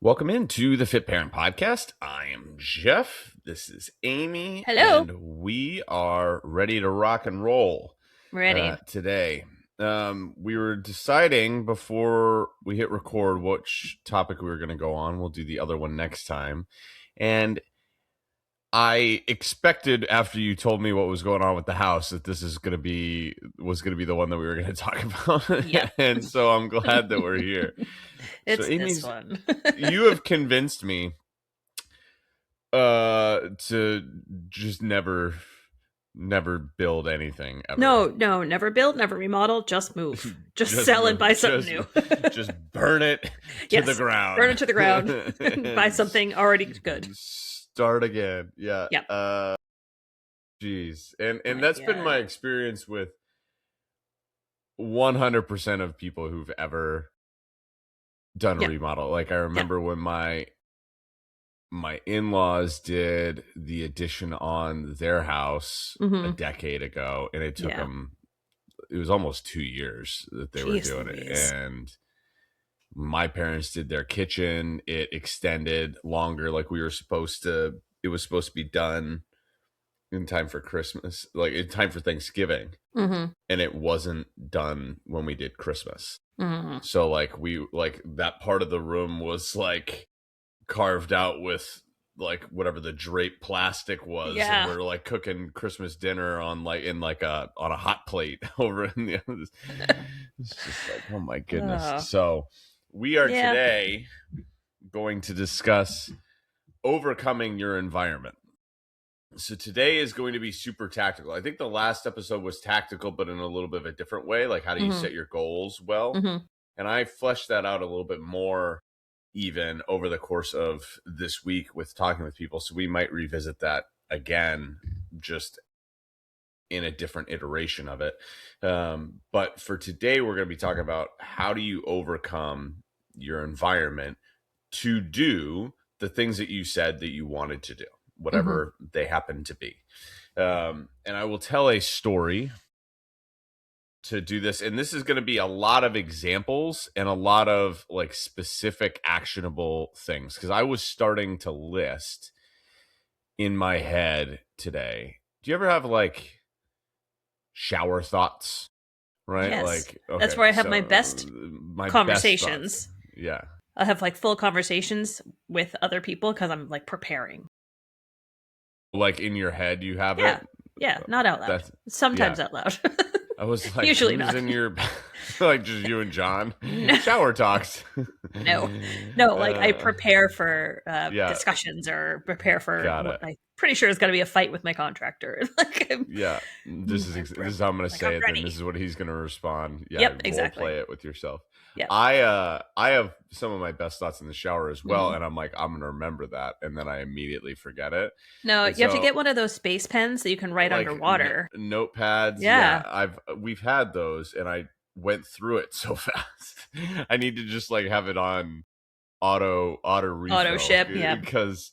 Welcome into the Fit Parent Podcast. I am Jeff. This is Amy. Hello. And we are ready to rock and roll Ready. today. We were deciding before we hit record which topic we were going to go on. We'll do the other one next time. And I expected after you told me what was going on with the house that this was going to be the one that we were going to talk about. Yep. And so I'm glad that we're here. It's so Amy's, this one. you have convinced me to just never build anything ever. No, never build, never remodel, just move. Just sell and buy something new. Just burn it to the ground. Burn it to the ground. Buy something already good. Start again. Yeah. Yep. Geez. And that's been my experience with 100% of people who've ever done a remodel. Like I remember when my in-laws did the addition on their house a decade ago, and it took them, it was almost 2 years that they were doing it. And my parents did their kitchen. It extended longer. Like it was supposed to be done in time for Christmas, like in time for Thanksgiving. And it wasn't done when we did Christmas. So like that part of the room was like carved out with like whatever the drape plastic was, and we're like cooking Christmas dinner on a hot plate over in the other. It's just like, oh my goodness. So we are today going to discuss overcoming your environment. So today is going to be super tactical. I think the last episode was tactical, but in a little bit of a different way. Like, how do you set your goals well? And I fleshed that out a little bit more even over the course of this week with talking with people. So we might revisit that again, just in a different iteration of it. But for today, we're going to be talking about how do you overcome your environment to do the things that you said that you wanted to do, whatever they happen to be. And I will tell a story to do this. And this is going to be a lot of examples and a lot of like specific actionable things. Because I was starting to list in my head today. Do you ever have like shower thoughts? Right? Yes. Like, okay, that's where I have my best conversations. Yeah. I'll have like full conversations with other people because I'm like preparing. Like in your head, you have it? Yeah, not out loud. Sometimes out loud. I was like, usually not. In your like just you and John shower talks. No, like I prepare for discussions or prepare for what I'm pretty sure is going to be a fight with my contractor. This is how I'm going to say it. Then this is what he's going to respond. Exactly. Play it with yourself. Yeah, I have some of my best thoughts in the shower as well, and I'm like, I'm going to remember that, and then I immediately forget it. No, you have to get one of those space pens that you can write underwater. Notepads. We've had those, and I went through it so fast. I need to just like have it on auto ship, because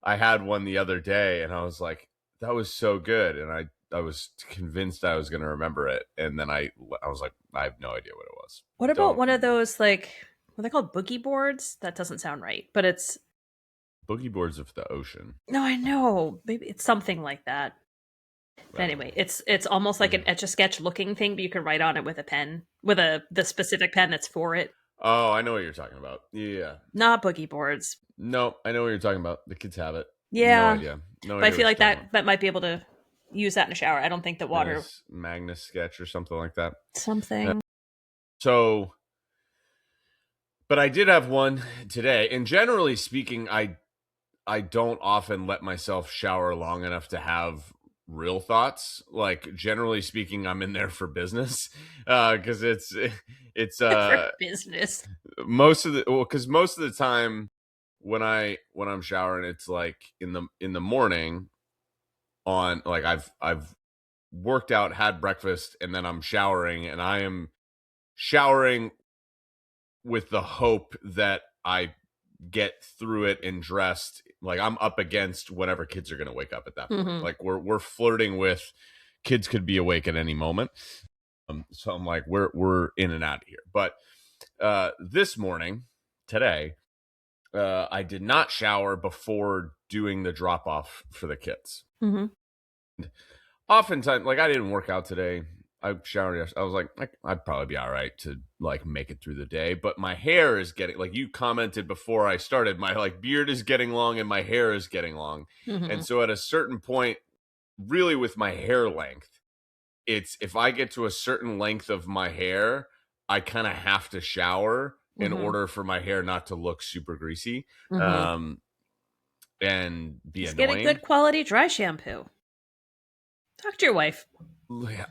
I had one the other day, and I was like, that was so good, and I was convinced I was going to remember it, and then I was like, I have no idea what it was. What about one of those, like, what are they called, boogie boards? That doesn't sound right, but it's boogie boards of the ocean. No, I know, maybe it's something like that. But anyway, it's almost like an Etch-a-Sketch looking thing, but you can write on it with a pen, with the specific pen that's for it. Oh, I know what you're talking about. Yeah, not boogie boards. No, I know what you're talking about. The kids have it. Yeah, no idea. But I feel like that might be able to use that in a shower. I don't think that water Magnus Sketch or something like that. Something. So, but I did have one today, and generally speaking, I don't often let myself shower long enough to have real thoughts. Like, generally speaking, I'm in there for business, because it's for business. Most of the time when I'm showering, it's like in the morning. On like I've worked out, had breakfast, and then I'm showering, and I am showering with the hope that I get through it and dressed. Like, I'm up against whenever kids are going to wake up at that point. Like we're flirting with kids could be awake at any moment. So I'm like, we're in and out of here. But this morning, today, I did not shower before doing the drop off for the kids. Oftentimes, like, I didn't work out today. I showered yesterday. I was like, I'd probably be all right to like make it through the day. But my hair is getting, like you commented before I started, my like beard is getting long and my hair is getting long. And so at a certain point, really with my hair length, it's if I get to a certain length of my hair, I kind of have to shower in order for my hair not to look super greasy and be Just annoying. Get a good quality dry shampoo. Talk to your wife.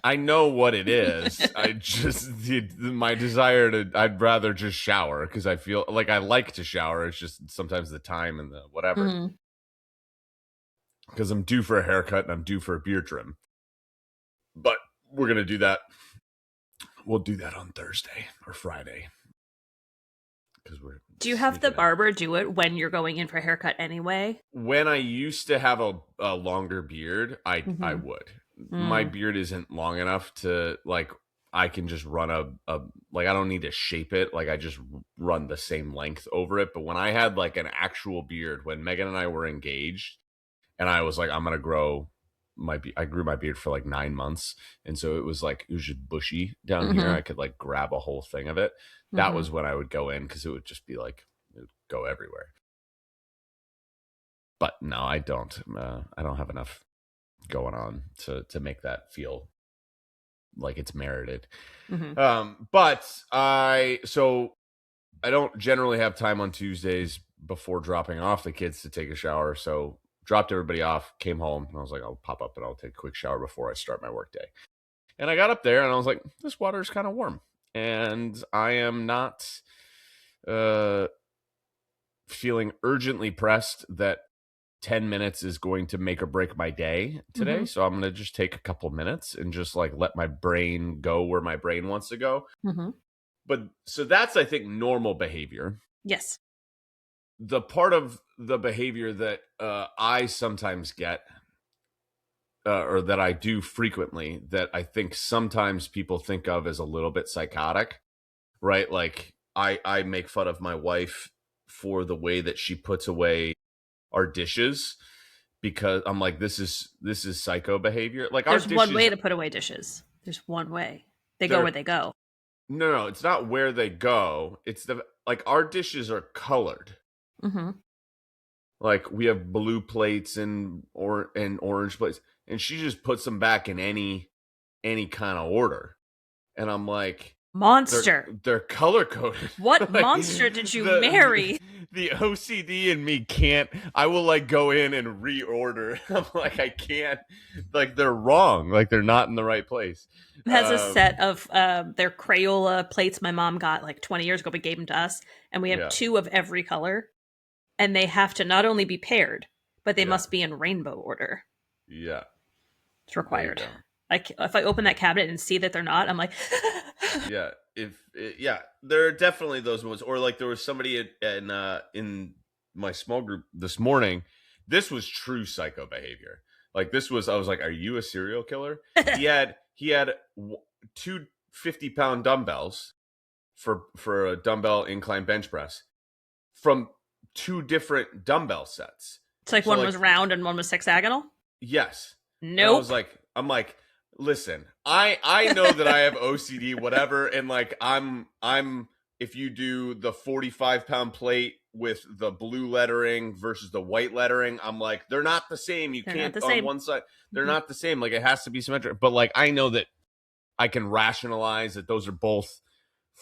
I know what it is. I just my desire to I'd rather just shower because I feel like I like to shower. It's just sometimes the time and the whatever. Because I'm due for a haircut and I'm due for a beard trim. But we're gonna do that. We'll do that on Thursday or Friday. Do you have the barber do it when you're going in for a haircut anyway? When I used to have a longer beard, I would. My beard isn't long enough to like I can just run a like I don't need to shape it, like I just run the same length over it. But when I had like an actual beard, when Megan and I were engaged, and I was like, I'm gonna grow I grew my beard for like 9 months, and so it was just bushy down here. I could like grab a whole thing of it. That was when I would go in because it would just be like it would go everywhere. But no, I don't. I don't have enough going on to make that feel like it's merited. But I don't generally have time on Tuesdays before dropping off the kids to take a shower. So dropped everybody off, came home, and I was like, I'll pop up and I'll take a quick shower before I start my work day. And I got up there and I was like, this water is kind of warm. And I am not feeling urgently pressed that 10 minutes is going to make or break my day today. So I'm going to just take a couple minutes and just like let my brain go where my brain wants to go. But so that's, I think, normal behavior. Yes. The part of the behavior that I sometimes get or that I do frequently that I think sometimes people think of as a little bit psychotic, right? Like I make fun of my wife for the way that she puts away our dishes because I'm like, this is psycho behavior. Like there's our dishes, one way to put away dishes. There's one way. They go where they go. No, it's not where they go. It's like our dishes are colored. Like we have blue plates and orange plates, and she just puts them back in any kind of order. And I'm like, monster. They're color coded. What like, monster did you marry? The OCD in me can't. I will like go in and reorder. I'm like, I can't. Like they're wrong. Like they're not in the right place. It has a set of their Crayola plates my mom got like 20 years ago, but gave them to us, and we have 2 of every color, and they have to not only be paired, but they must be in rainbow order. Yeah, it's required. Like if I open that cabinet and see that they're not, I'm like, there are definitely those moments. Or like there was somebody in my small group this morning. This was true psycho behavior. Like this was, I was like, are you a serial killer? He had 2 50-pound dumbbells for a dumbbell incline bench press from 2 different dumbbell sets. It's like one was round and one was hexagonal? Yes. Nope. I'm like, listen, I know that I have OCD, whatever, and like I'm if you do the 45-pound plate with the blue lettering versus the white lettering, I'm like, they're not the same. You can't on one side. They're not the same. Like it has to be symmetric. But like I know that I can rationalize that those are both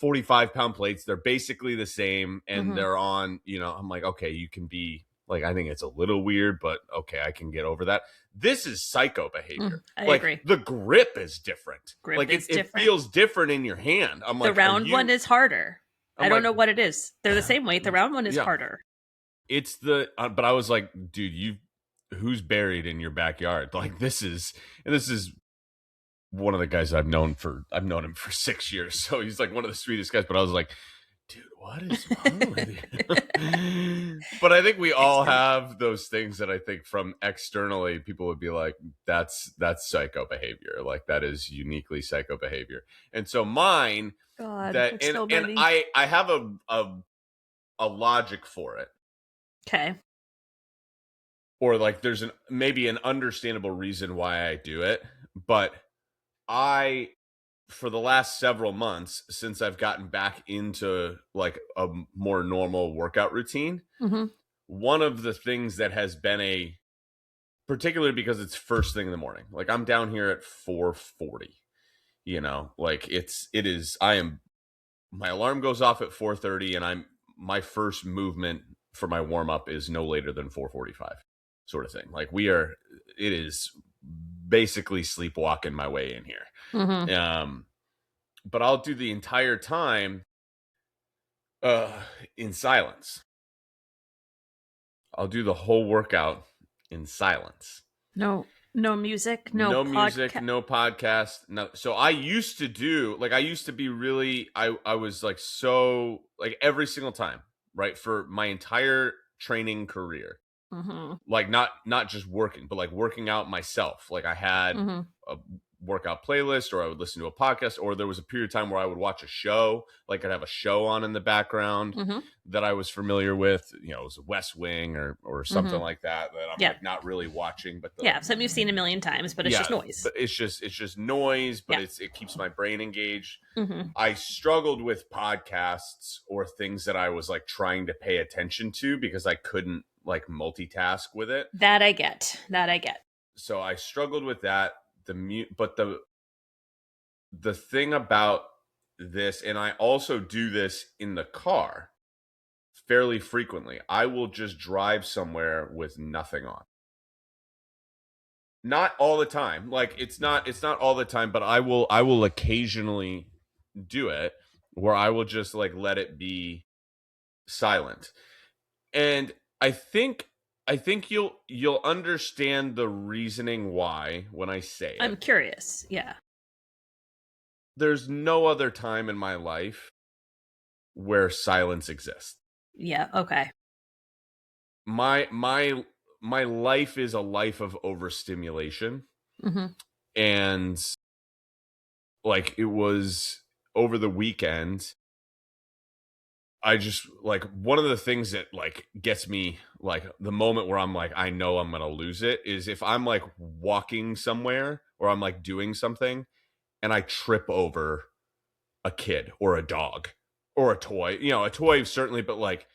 45-pound plates. They're basically the same, and they're on, I'm like, okay, you can be like, I think it's a little weird, but okay, I can get over that. This is psycho behavior. I like, agree. The grip is different. It feels different in your hand. I'm like, the round one is harder. I don't know what it is. They're the same weight. The round one is harder. It's but I was like, dude, who's buried in your backyard? Like this is one of the guys I've known him for 6 years. So he's like one of the sweetest guys. But I was like, dude, what is wrong with you? But I think we all have those things that I think from externally people would be like, that's psycho behavior. Like that is uniquely psycho behavior. And so mine, I have a logic for it. Okay. Or like there's maybe an understandable reason why I do it, but I for the last several months since I've gotten back into like a more normal workout routine, one of the things that has been particularly because it's first thing in the morning. Like I'm down here at 4:40. Like my alarm goes off at 4:30 and my first movement for my warm up is no later than 4:45 sort of thing. Like it is basically sleepwalking my way in here. But I'll do the entire time in silence. I'll do the whole workout in silence. No music, no music, no podcast. No. So I used to be really, I was like, so like every single time, right? For my entire training career, like not just working, but like working out myself. Like I had a workout playlist, or I would listen to a podcast, or there was a period of time where I would watch a show. Like I'd have a show on in the background that I was familiar with. It was West Wing or something like that I'm like not really watching. But something you've seen a million times, but it's just noise. But it's just noise, but it keeps my brain engaged. I struggled with podcasts or things that I was like trying to pay attention to because I couldn't like multitask with it. That I get. So I struggled with that. But the thing about this, and I also do this in the car fairly frequently, I will just drive somewhere with nothing on. Not all the time. Like it's not all the time, but I will occasionally do it where I will just like let it be silent. And I think you'll understand the reasoning why when I say it. I'm curious. Yeah. There's no other time in my life where silence exists. Yeah, okay. My life is a life of overstimulation. And like it was over the weekend, I just like one of the things that like gets me like the moment where I'm like, I know I'm going to lose it is if I'm like walking somewhere or I'm like doing something and I trip over a kid or a dog or a toy, a toy certainly, but like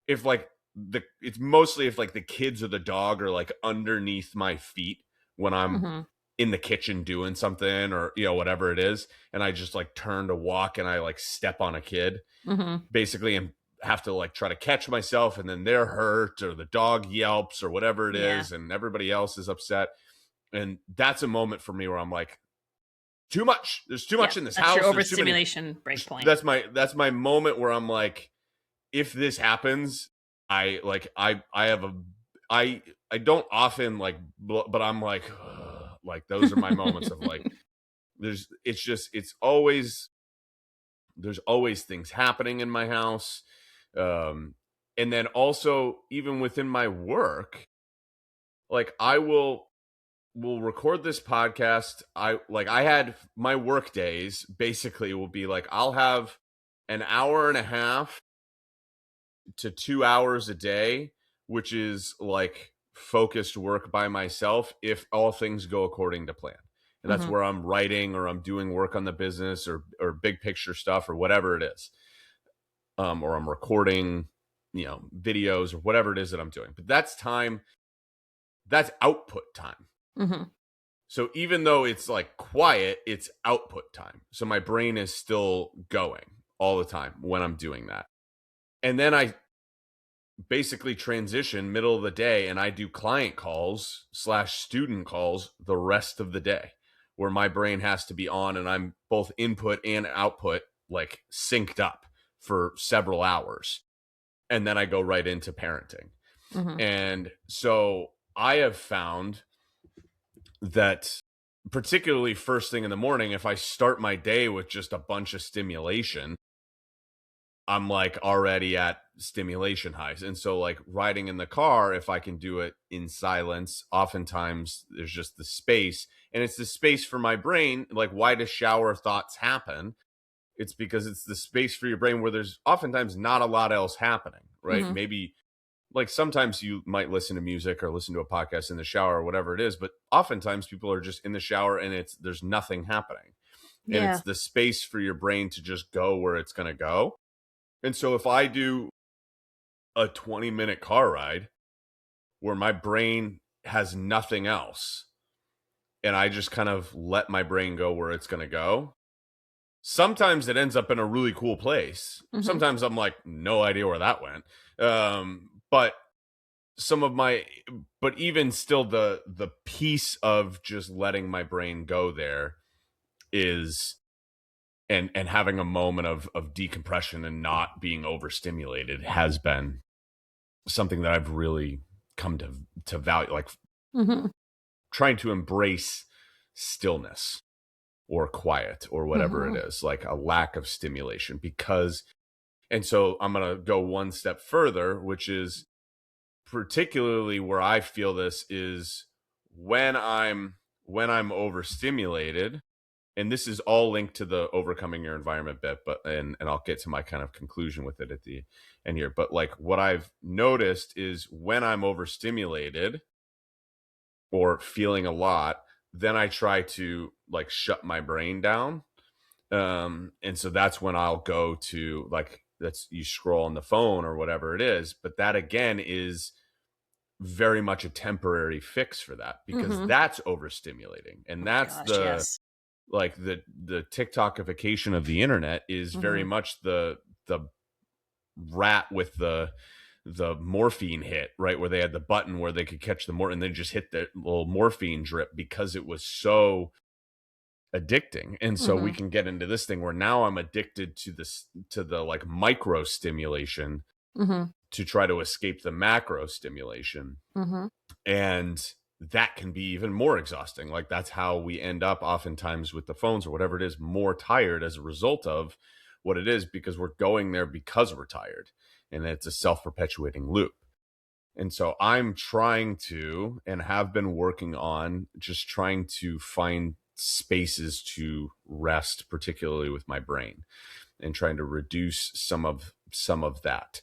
if like it's mostly if like the kids or the dog are like underneath my feet when I'm in the kitchen doing something or, whatever it is. And I just like turn to walk and I like step on a kid basically and have to like try to catch myself, and then they're hurt or the dog yelps or whatever it is and everybody else is upset. And that's a moment for me where I'm like, too much. There's too much in this house. Your overstimulation break point. That's my moment where I'm like, if this happens, I don't often like, but I'm like, like those are my moments of like, there's always things happening in my house. And then also even within my work, like I will record this podcast. I had my work days basically will be like, I'll have an hour and a half to 2 hours a day, which is like focused work by myself if all things go according to plan. And that's where I'm writing or I'm doing work on the business or big picture stuff or whatever it is. Or I'm recording, videos or whatever it is that I'm doing. But that's output time. So even though it's like quiet, it's output time. So my brain is still going all the time when I'm doing that. And then I basically transition middle of the day and I do client calls / student calls the rest of the day where my brain has to be on and I'm both input and output like synced up for several hours. And then I go right into parenting. And so I have found that particularly first thing in the morning, if I start my day with just a bunch of stimulation, I'm like already at stimulation highs. And so like riding in the car, if I can do it in silence, oftentimes there's just the space, and it's the space for my brain. Like, why do shower thoughts happen? It's because it's the space for your brain where there's oftentimes not a lot else happening, right? Maybe like sometimes you might listen to music or listen to a podcast in the shower or whatever it is, but oftentimes people are just in the shower and there's nothing happening. And it's Yeah. the space for your brain to just go where it's going to go. And so if I do a 20-minute car ride where my brain has nothing else and I just kind of let my brain go where it's going to go, sometimes it ends up in a really cool place. Mm-hmm. Sometimes I'm like, no idea where that went. But some of my, but even still, the piece of just letting my brain go there is, and having a moment of decompression and not being overstimulated has been something that I've really come to value, like Mm-hmm. trying to embrace stillness or quiet or whatever Mm-hmm. it is, like a lack of stimulation. Because, and so I'm going to go one step further, which is particularly where I feel this is when I'm overstimulated, and this is all linked to the overcoming your environment bit, but and I'll get to my kind of conclusion with it at the end here. But like what I've noticed is when I'm overstimulated or feeling a lot, then I try to like shut my brain down. And so that's when I'll go to, like, that's, you scroll on the phone or whatever it is. But that again is very much a temporary fix for that, because Mm-hmm. that's overstimulating. And Oh that's gosh, yes. like the TikTokification of the internet is very Mm-hmm. much the rat with the morphine hit, right, where they had the button where they could catch the more and then just hit the little morphine drip because it was so addicting. And so we Mm-hmm. can get into this thing where now I'm addicted to this, to the like micro stimulation, Mm-hmm. to try to escape the macro stimulation. Mm-hmm. And that can be even more exhausting. Like that's how we end up oftentimes with the phones or whatever it is, more tired as a result of what it is, because we're going there because we're tired, and it's a self-perpetuating loop. And so I'm trying to, and have been working on, just trying to find spaces to rest, particularly with my brain, and trying to reduce some of that.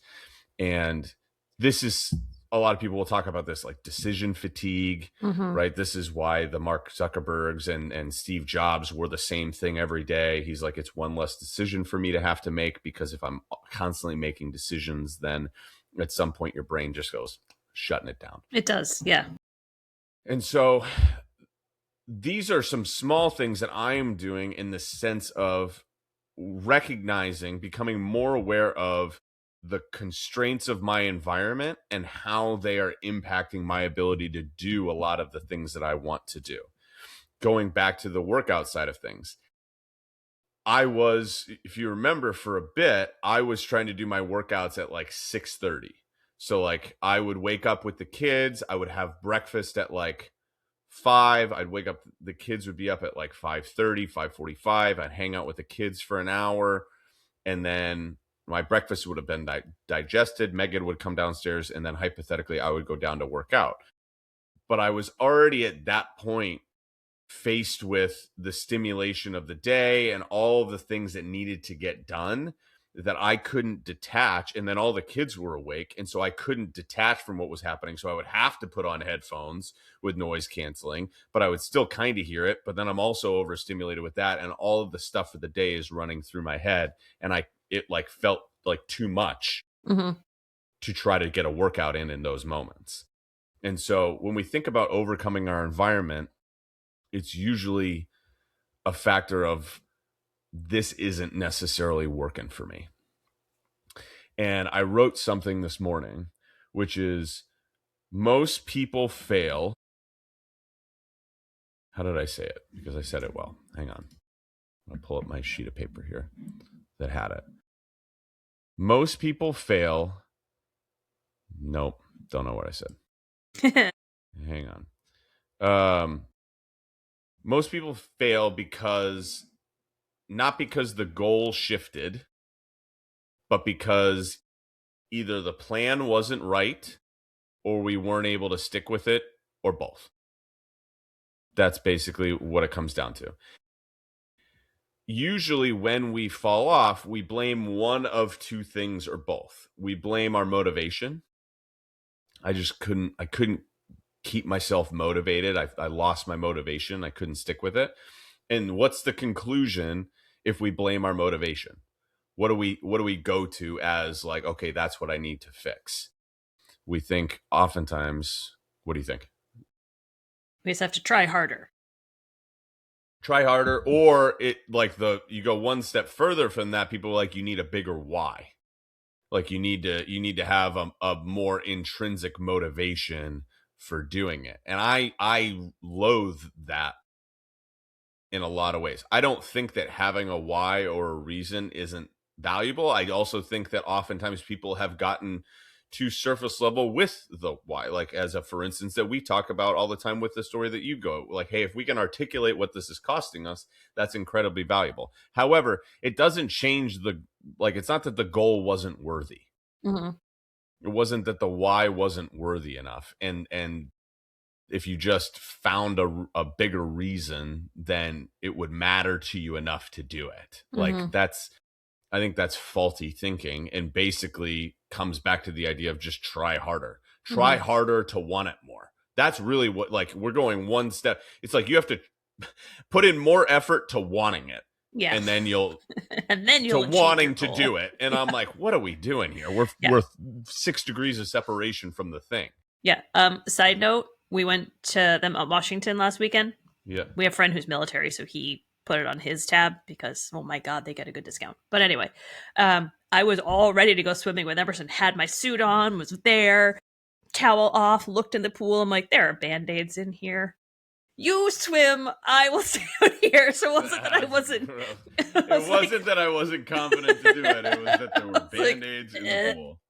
And this is, a lot of people will talk about this, like decision fatigue, Mm-hmm. right? This is why the Mark Zuckerbergs and Steve Jobs were the same thing every day. He's like, it's one less decision for me to have to make, because if I'm constantly making decisions, then at some point your brain just goes shutting it down. It does, yeah. And so these are some small things that I am doing in the sense of recognizing, becoming more aware of the constraints of my environment and how they are impacting my ability to do a lot of the things that I want to do. Going back to the workout side of things, I was, if you remember, for a bit, I was trying to do my workouts at like 6:30. So like I would wake up with the kids, I would have breakfast at like 5. I'd wake up, the kids would be up at like 5:30, 5:45. I'd hang out with the kids for an hour, and then my breakfast would have been digested. Megan would come downstairs, and then hypothetically I would go down to work out. But I was already at that point faced with the stimulation of the day and all of the things that needed to get done, that I couldn't detach. And then all the kids were awake, and so I couldn't detach from what was happening. So I would have to put on headphones with noise canceling, but I would still kind of hear it. But then I'm also overstimulated with that, and all of the stuff for the day is running through my head, and it like felt like too much Mm-hmm. to try to get a workout in those moments. And so when we think about overcoming our environment, it's usually a factor of, this isn't necessarily working for me. And I wrote something this morning, which is, most people fail. How did I say it? Because I said it well. Hang on. I'm going to pull up my sheet of paper here that had it. Most people fail. Nope. Don't know what I said. Hang on. Most people fail because, not because the goal shifted, but because either the plan wasn't right, or we weren't able to stick with it, or both. That's basically what it comes down to. Usually when we fall off, we blame one of two things or both. We blame our motivation, I couldn't keep myself motivated. I lost my motivation. I couldn't stick with it. And what's the conclusion if we blame our motivation? What do we go to as like, okay, that's what I need to fix? We think oftentimes, what do you think? We just have to try harder. Try harder, or you go one step further from that. People are like, you need a bigger why. Like you need to have a more intrinsic motivation for doing it. And I loathe that in a lot of ways. I don't think that having a why or a reason isn't valuable. I also think that oftentimes people have gotten to surface level with the why, like as a for instance that we talk about all the time with the story that you go like, hey, if we can articulate what this is costing us, that's incredibly valuable. However, it doesn't change it's not that the goal wasn't worthy. Mm-hmm. It wasn't that the why wasn't worthy enough. And if you just found a bigger reason, then it would matter to you enough to do it. Mm-hmm. I think that's faulty thinking, and basically comes back to the idea of just try harder. Try Mm-hmm. harder to want it more. That's really what, like, we're going one step. It's like you have to put in more effort to wanting it. Yeah. And then you'll to wanting to do it. And I'm like, what are we doing here? We're 6 degrees of separation from the thing. Yeah. Side note, we went to them at Washington last weekend. Yeah. We have a friend who's military, so he put it on his tab because, oh my God, they get a good discount. But anyway, I was all ready to go swimming with Emerson, had my suit on, was there, towel off, looked in the pool. I'm like, there are Band-Aids in here. You swim, I will stay out here. So it wasn't that I wasn't. It wasn't that I wasn't confident to do it. It was that there were Band-Aids in the pool.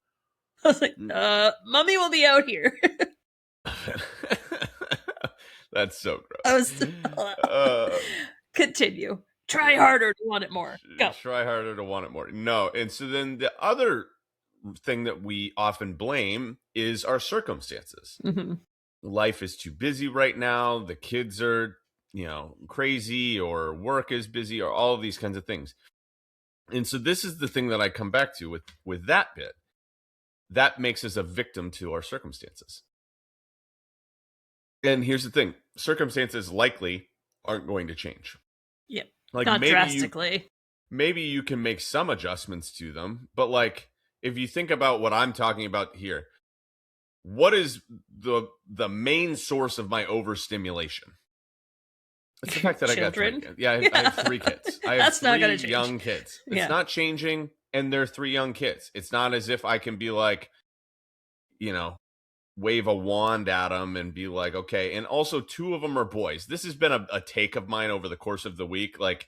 I was like, Mummy will be out here. That's so gross. Continue. Try harder to want it more. Go. Try harder to want it more. No. And so then the other thing that we often blame is our circumstances. Mm-hmm. Life is too busy right now. The kids are, crazy, or work is busy, or all of these kinds of things. And so this is the thing that I come back to with that bit. That makes us a victim to our circumstances. And here's the thing. Circumstances likely aren't going to change. Yeah. Like not drastically. Maybe you can make some adjustments to them, but like if you think about what I'm talking about here, what is the main source of my overstimulation? It's the fact that Children? I got 3 kids. Yeah, I have 3 kids. I have That's 3 not gonna change. young kids. It's not changing, and they're 3 young kids. It's not as if I can be like, wave a wand at them and be like, okay. And also 2 of them are boys. This has been a take of mine over the course of the week. Like,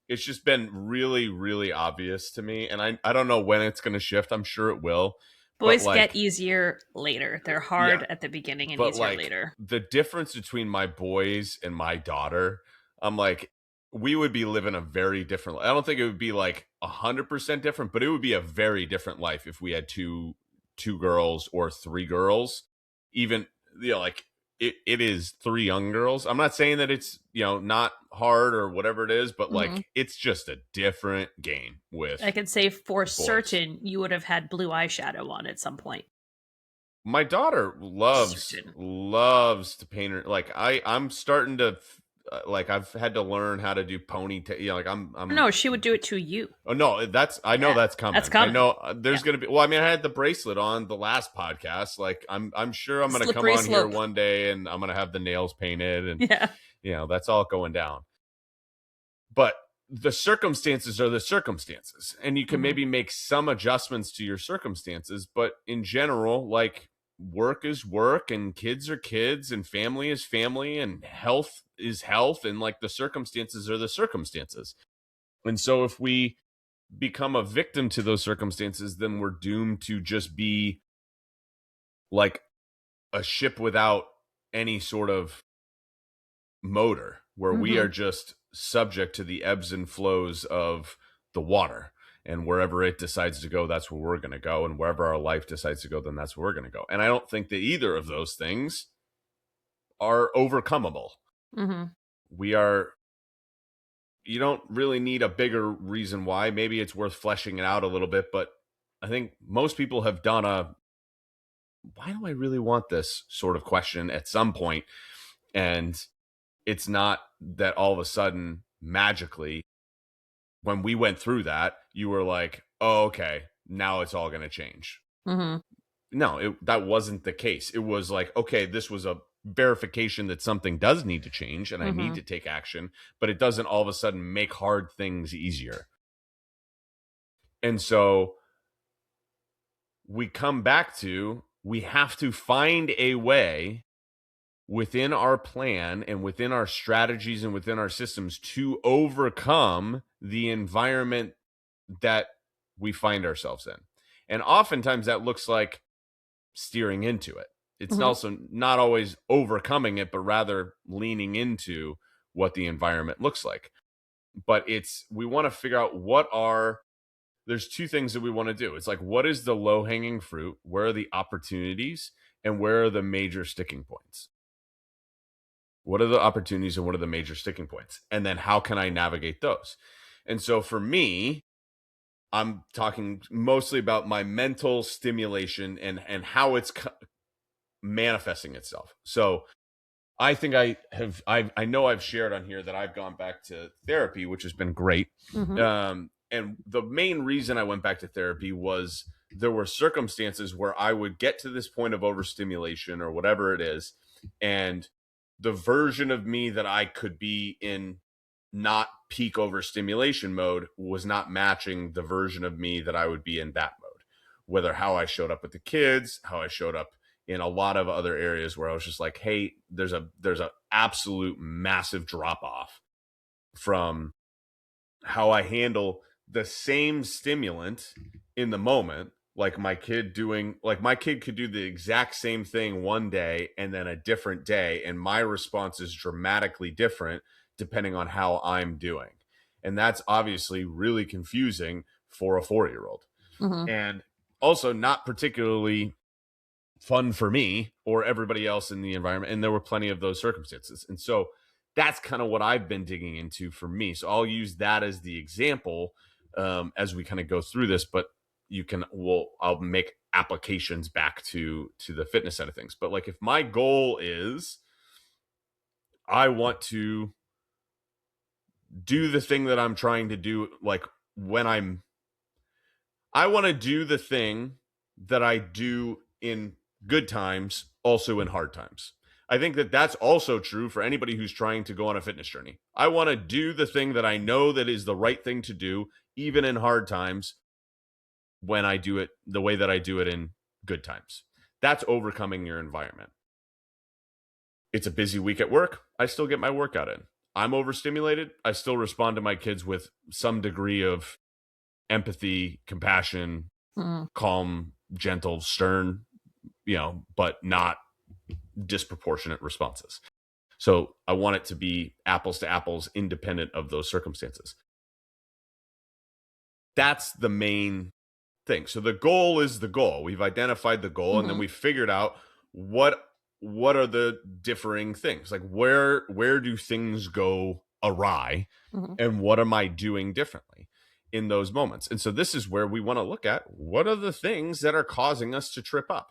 it's just been really, really obvious to me. And I don't know when it's going to shift. I'm sure it will. Boys get easier later. They're hard at the beginning and easier later. The difference between my boys and my daughter, I'm like, we would be living a very different life. I don't think it would be like 100% different, but it would be a very different life if we had two girls or 3 girls. Even, it is 3 young girls. I'm not saying that it's, not hard or whatever it is, but like, it's just a different game with. I can say for boys. Certain you would have had blue eyeshadow on at some point. My daughter loves to paint her. Like I'm starting to, I've had to learn how to do ponytail. I'm. No, she would do it to you. Oh no, that's coming. That's coming. I know there's gonna be. Well, I mean, I had the bracelet on the last podcast. Like I'm sure I'm gonna come on here one day and I'm gonna have the nails painted and that's all going down. But the circumstances are the circumstances, and you can maybe make some adjustments to your circumstances, but in general, like, work is work, and kids are kids, and family is family, and health is health, and like the circumstances are the circumstances. And so if we become a victim to those circumstances, then we're doomed to just be like a ship without any sort of motor, where we are just subject to the ebbs and flows of the water, and wherever it decides to go, that's where we're going to go, and wherever our life decides to go, then that's where we're going to go. And I don't think that either of those things are overcomable. You don't really need a bigger reason why. Maybe it's worth fleshing it out a little bit, but I think most people have done a why do I really want this sort of question at some point? And it's not that all of a sudden, magically, when we went through that, you were like, oh, okay, now it's all going to change. Mm-hmm. No, that wasn't the case. It was like, okay, this was a verification that something does need to change and I need to take action, but it doesn't all of a sudden make hard things easier. And so we come back to, we have to find a way within our plan and within our strategies and within our systems to overcome the environment that we find ourselves in. And oftentimes that looks like steering into it. It's also not always overcoming it, but rather leaning into what the environment looks like. But we want to figure out there's two things that we want to do. It's like, what is the low-hanging fruit? Where are the opportunities? And where are the major sticking points? What are the opportunities and what are the major sticking points? And then how can I navigate those? And so for me, I'm talking mostly about my mental stimulation and how it's manifesting itself. So I think I know I've shared on here that I've gone back to therapy, which has been great. And the main reason I went back to therapy was there were circumstances where I would get to this point of overstimulation or whatever it is, and the version of me that I could be in not peak overstimulation mode was not matching the version of me that I would be in that mode. Whether how I showed up with the kids, how I showed up in a lot of other areas where I was just like, hey, there's a absolute massive drop off from how I handle the same stimulant in the moment. Like my kid could do the exact same thing one day and then a different day, and my response is dramatically different depending on how I'm doing. And that's obviously really confusing for a 4-year-old. And also not particularly fun for me or everybody else in the environment. And there were plenty of those circumstances. And so that's kind of what I've been digging into for me. So I'll use that as the example as we kind of go through this, but I'll make applications back to the fitness side of things. But like, if my goal is I want to do the thing that I'm trying to do, like I want to do the thing that I do in good times, also in hard times. I think that that's also true for anybody who's trying to go on a fitness journey. I want to do the thing that I know that is the right thing to do, even in hard times, when I do it the way that I do it in good times. That's overcoming your environment. It's a busy week at work. I still get my workout in. I'm overstimulated. I still respond to my kids with some degree of empathy, compassion, calm, gentle, stern, but not disproportionate responses. So I want it to be apples to apples, independent of those circumstances. That's the main thing. So the goal is the goal. We've identified the goal, and then we figured out what are the differing things. Like where do things go awry, and what am I doing differently in those moments? And so this is where we want to look at what are the things that are causing us to trip up.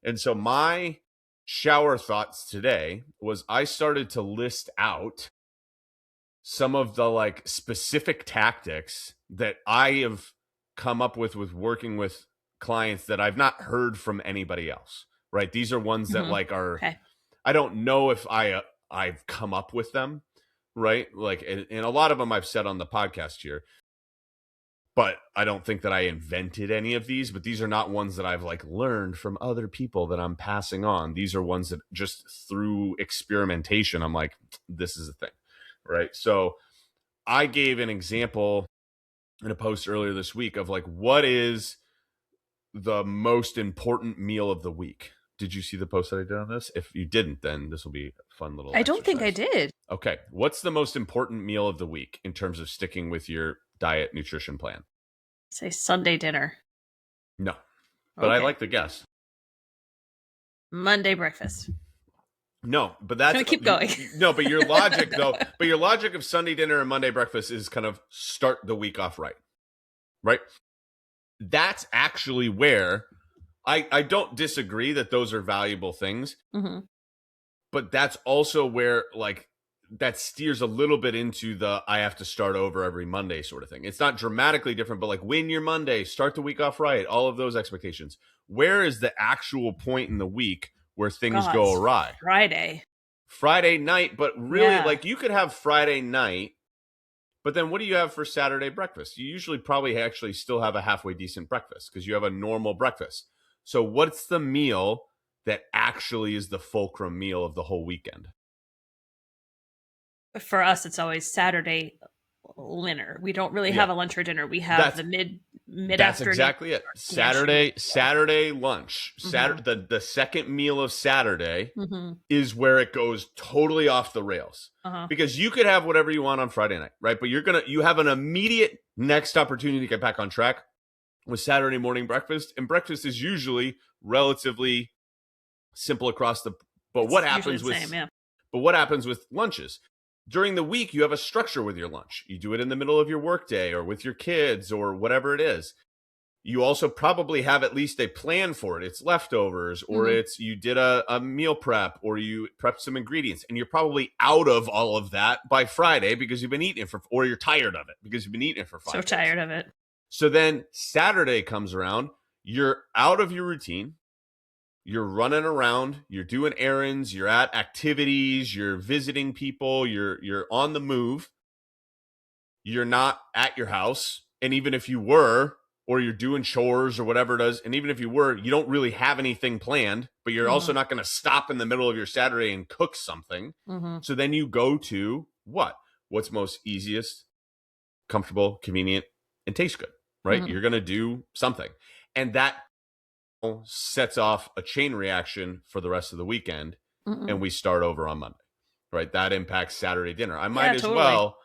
And so my shower thoughts today was I started to list out some of the like specific tactics that I have come up with working with clients that I've not heard from anybody else, right? These are ones that like are, okay. I don't know if I've come up with them, right? Like, and a lot of them I've said on the podcast here, but I don't think that I invented any of these, but these are not ones that I've like learned from other people that I'm passing on. These are ones that just through experimentation, I'm like, this is a thing, right? So I gave an example in a post earlier this week of like, what is the most important meal of the week? Did you see the post that I did on this? If you didn't, then this will be a fun little I don't think I did. Okay. What's the most important meal of the week in terms of sticking with your diet nutrition plan? Say Sunday dinner. No. But okay. I like the guess. Monday breakfast. No, but that's... Can we keep going? No, but your logic, though, but your logic of Sunday dinner and Monday breakfast is kind of start the week off right? Right? That's actually where I don't disagree that those are valuable things, mm-hmm. but that's also where like that steers a little bit into the I have to start over every Monday sort of thing. It's not dramatically different, but like win your Monday, start the week off right, all of those expectations. Where is the actual point in the week where things go God's awry? Friday night, but really yeah. like you could have Friday night, but then what do you have for Saturday breakfast? You usually probably actually still have a halfway decent breakfast because you have a normal breakfast. So what's the meal that actually is the fulcrum meal of the whole weekend? For us, it's always Saturday dinner. We don't really have a lunch or dinner. We have That's the mid that's afternoon exactly it. lunch. Saturday lunch. Mm-hmm. The second meal of Saturday Mm-hmm. is where it goes totally off the rails. Uh-huh. Because you could have whatever you want on Friday night, right? But you have an immediate next opportunity to get back on track with Saturday morning breakfast, and breakfast is usually relatively simple across the. But It's usually the same, yeah. But what happens with lunches? During the week, you have a structure with your lunch. You do it in the middle of your workday or with your kids or whatever it is. You also probably have at least a plan for it. It's leftovers, or Mm-hmm. it's you did a meal prep, or you prepped some ingredients, and you're probably out of all of that by Friday because you've been eating it or you're tired of it because you've been eating it for 5 days. So tired of it. So then Saturday comes around, you're out of your routine. You're running around, you're doing errands, you're at activities, you're visiting people, you're on the move. You're not at your house, and even if you were, or you're doing chores or whatever it is, and even if you were, you don't really have anything planned, but you're also not going to stop in the middle of your Saturday and cook something. Mm-hmm. So then you go to what? What's most easiest, comfortable, convenient, and tastes good, right? Mm-hmm. You're going to do something. And that sets off a chain reaction for the rest of the weekend, and we start over on Monday, right? That impacts Saturday dinner. I might as well,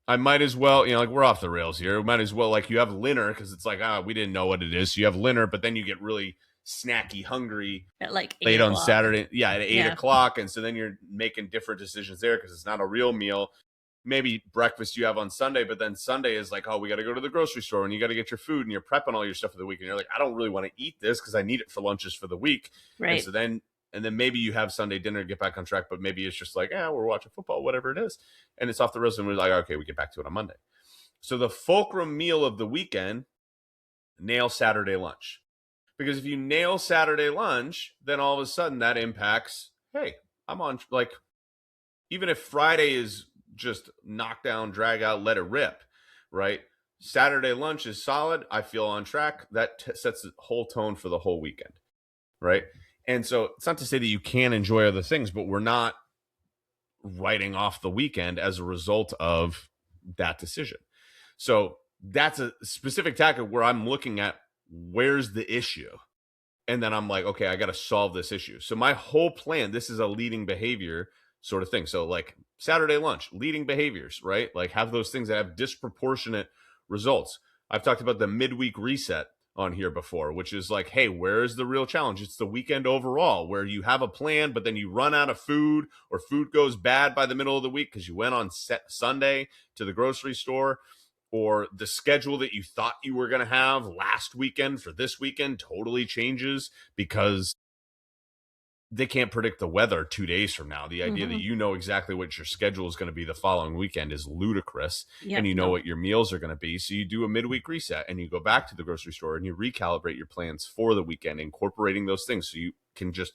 like we're off the rails here. Might as well, like you have dinner because it's like, we didn't know what it is. So you have dinner, but then you get really snacky, hungry at like late 8 on o'clock. Saturday. Yeah, at 8 o'clock. And so then you're making different decisions there because it's not a real meal. Maybe breakfast you have on Sunday, but then Sunday is like, we got to go to the grocery store and you got to get your food and you're prepping all your stuff for the week. And you're like, I don't really want to eat this because I need it for lunches for the week. Right. And so then maybe you have Sunday dinner, get back on track, but maybe it's just like, we're watching football, whatever it is. And it's off the rails and we're like, okay, we get back to it on Monday. So the fulcrum meal of the weekend, nail Saturday lunch. Because if you nail Saturday lunch, then all of a sudden that impacts, hey, I'm on, like, even if Friday is just knock down, drag out, let it rip, right? Saturday lunch is solid. I feel on track. That sets the whole tone for the whole weekend, right? And so it's not to say that you can't enjoy other things, but we're not writing off the weekend as a result of that decision. So that's a specific tactic where I'm looking at where's the issue. And then I'm like, okay, I got to solve this issue. So my whole plan, this is a leading behavior sort of thing. So like Saturday lunch, leading behaviors, right? Like have those things that have disproportionate results. I've talked about the midweek reset on here before, which is like, hey, where's the real challenge? It's the weekend overall where you have a plan, but then you run out of food or food goes bad by the middle of the week because you went on Sunday to the grocery store, or the schedule that you thought you were going to have last weekend for this weekend totally changes because they can't predict the weather 2 days from now. The idea that you know exactly what your schedule is going to be the following weekend is ludicrous. And you know what your meals are going to be. So you do a midweek reset and you go back to the grocery store and you recalibrate your plans for the weekend, incorporating those things so you can just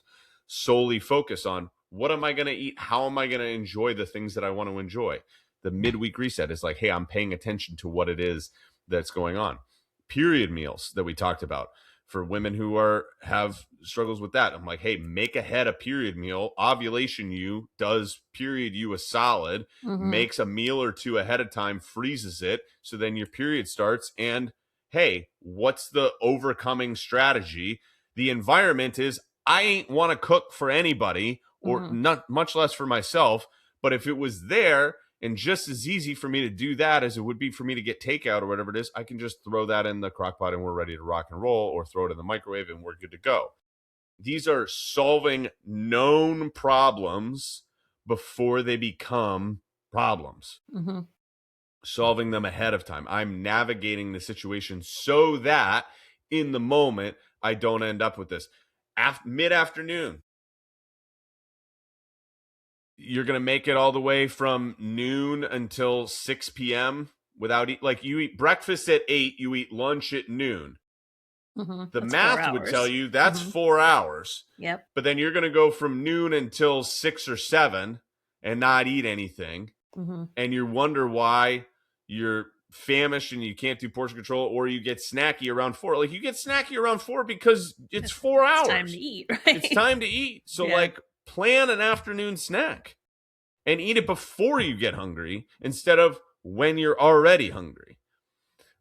solely focus on what am I going to eat? How am I going to enjoy the things that I want to enjoy? The midweek reset is like, hey, I'm paying attention to what it is that's going on. Period meals that we talked about for women who have struggles with that. I'm like, hey, make ahead a period meal. Ovulation you does period you a solid, makes a meal or two ahead of time, freezes it. So then your period starts. And hey, what's the overcoming strategy? The environment is I ain't want to cook for anybody or not much less for myself. But if it was there, and just as easy for me to do that as it would be for me to get takeout or whatever it is, I can just throw that in the crock pot and we're ready to rock and roll, or throw it in the microwave and we're good to go. These are solving known problems before they become problems. Solving them ahead of time. I'm navigating the situation so that in the moment, I don't end up with this. Mid-afternoon, you're going to make it all the way from noon until 6 p.m. without you eat breakfast at 8, you eat lunch at noon. Mm-hmm. The That's math would tell you that's 4 hours. Yep. But then you're going to go from noon until 6 or 7 and not eat anything. And you wonder why you're famished and you can't do portion control, or you get snacky around 4. Like, you get snacky around 4 because it's 4 hours. It's time to eat, right? It's time to eat. So like, plan an afternoon snack and eat it before you get hungry instead of when you're already hungry.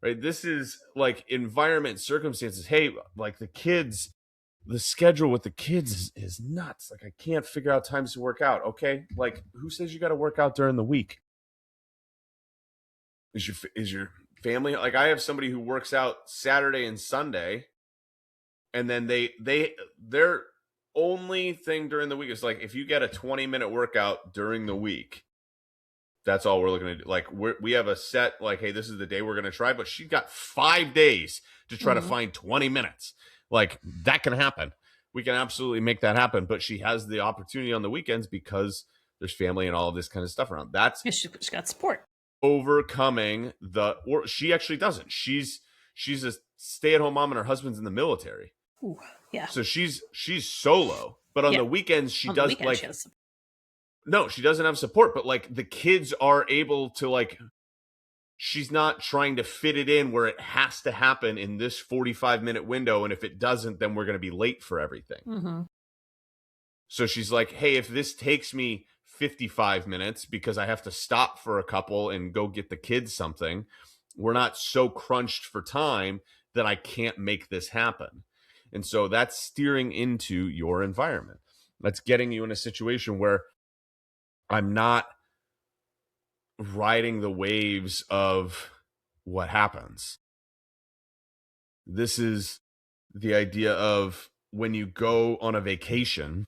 Right? This is like environment, circumstances. Hey, like the schedule with the kids is nuts. Like, I can't figure out times to work out. Okay, like, who says you got to work out during the week? Is your family, like, I have somebody who works out Saturday and Sunday, and then their only thing during the week is like, if you get a 20-minute workout during the week, that's all we're looking to do. Like, we have a set, like, hey, this is the day we're going to try, but she's got 5 days to try to find 20 minutes. Like, that can happen. We can absolutely make that happen, but she has the opportunity on the weekends because there's family and all of this kind of stuff around. She's got support. Overcoming or she actually doesn't. She's a stay-at-home mom and her husband's in the military. Ooh, yeah. So she's solo, but on the weekends she does no, she doesn't have support, but like, the kids are able to, like, she's not trying to fit it in where it has to happen in this 45-minute window, and if it doesn't, then we're going to be late for everything. So she's like, hey, if this takes me 55 minutes because I have to stop for a couple and go get the kids something, we're not so crunched for time that I can't make this happen. And so that's steering into your environment. That's getting you in a situation where I'm not riding the waves of what happens. This is the idea of when you go on a vacation.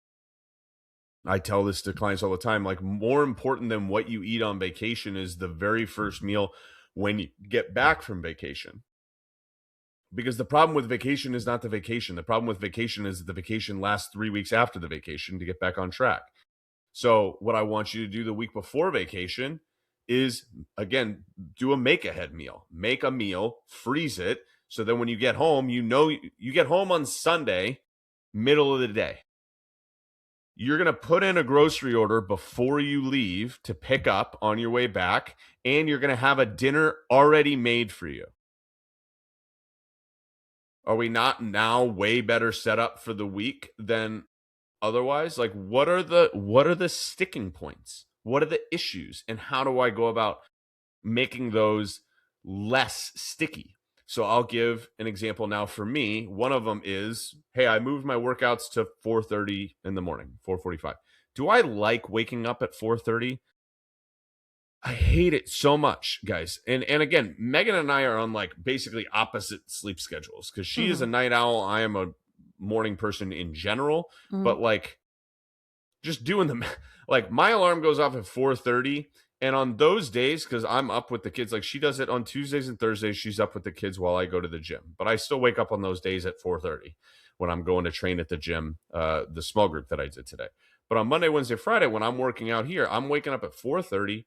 I tell this to clients all the time, like, more important than what you eat on vacation is the very first meal when you get back from vacation. Because the problem with vacation is not the vacation. The problem with vacation is that the vacation lasts 3 weeks after the vacation to get back on track. So what I want you to do the week before vacation is, again, do a make-ahead meal. Make a meal, freeze it, so then when you get home, you get home on Sunday, middle of the day. You're going to put in a grocery order before you leave to pick up on your way back, and you're going to have a dinner already made for you. Are we not now way better set up for the week than otherwise? Like, what are the sticking points? What are the issues? And how do I go about making those less sticky? So I'll give an example now for me. One of them is, hey, I moved my workouts to 4:30 in the morning, 4:45. Do I like waking up at 4:30? I hate it so much, guys. And again, Megan and I are on like basically opposite sleep schedules because she is a night owl. I am a morning person in general, but like, just doing them, like, my alarm goes off at 4:30. And on those days, because I'm up with the kids, like, she does it on Tuesdays and Thursdays, she's up with the kids while I go to the gym. But I still wake up on those days at 4:30 when I'm going to train at the gym, the small group that I did today. But on Monday, Wednesday, Friday, when I'm working out here, I'm waking up at 4:30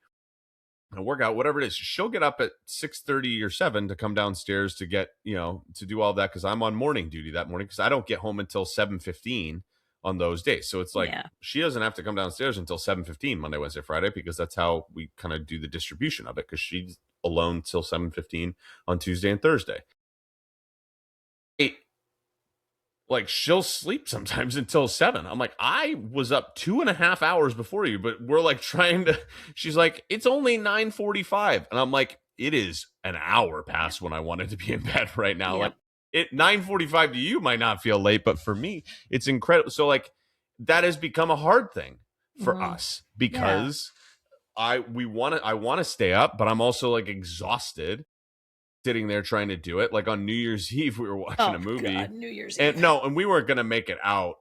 and work out, whatever it is. She'll get up at 6:30 or 7 to come downstairs to get, to do all that because I'm on morning duty that morning because I don't get home until 7:15 on those days. So it's like, she doesn't have to come downstairs until 7:15 Monday, Wednesday, Friday, because that's how we kind of do the distribution of it, because she's alone till 7:15 on Tuesday and Thursday. Like, she'll sleep sometimes until 7. I'm like, I was up 2.5 hours before you, but we're like she's like, it's only 9:45. And I'm like, it is an hour past when I wanted to be in bed right now. Like, 9:45 to you might not feel late, but for me, it's incredible. So like, that has become a hard thing for us because I want to stay up, but I'm also like exhausted sitting there trying to do it. Like on New Year's Eve, we were watching a movie. God, New Year's Eve. And we weren't going to make it out,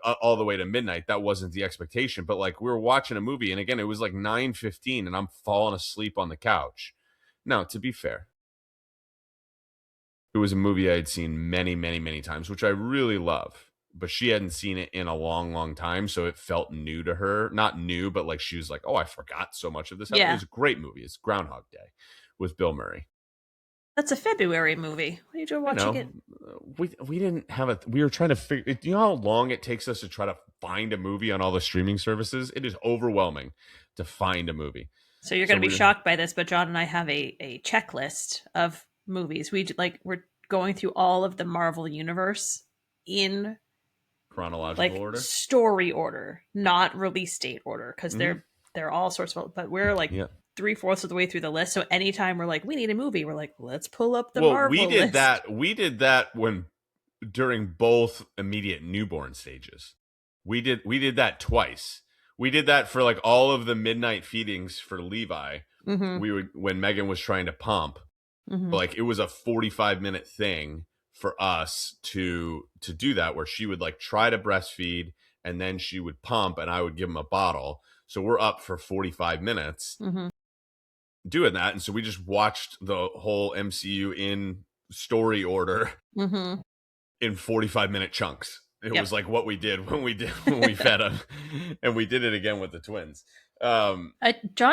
all the way to midnight. That wasn't the expectation. But like, we were watching a movie, and again, it was like 9:15, and I'm falling asleep on the couch. Now, to be fair, It was a movie I had seen many, many, many times, which I really love. But she hadn't seen it in a long, long time, so it felt new to her. Not new, but like she was like, "Oh, I forgot so much of this." It Yeah. was a great movie. It's Groundhog Day with Bill Murray. That's a February movie. What are you doing I watching know it? we didn't have a. We were trying to figure. You know how long it takes us to try to find a movie on all the streaming services? It is overwhelming to find a movie. So you're going So to be we shocked by this, but John and I have a checklist of movies. We're going through all of the Marvel universe in chronological like order. story order, not release date order, because Mm-hmm. they're all sorts of. But we're like Yeah. 3/4 of the way through the list. So anytime we're like, we need a movie, we're like, let's pull up the Well, we Marvel did list. that. We did that when during both immediate newborn stages. We did that twice. We did that for like all of the midnight feedings for Levi. Mm-hmm. We would when Megan was trying to pump. Mm-hmm. Like it was a 45-minute thing for us to do that, where she would like try to breastfeed and then she would pump and I would give him a bottle. So we're up for 45 minutes Mm-hmm. doing that. And so we just watched the whole MCU in story order Mm-hmm. in 45-minute chunks. It Yep. was like what we did when we fed him, and we did it again with the twins. John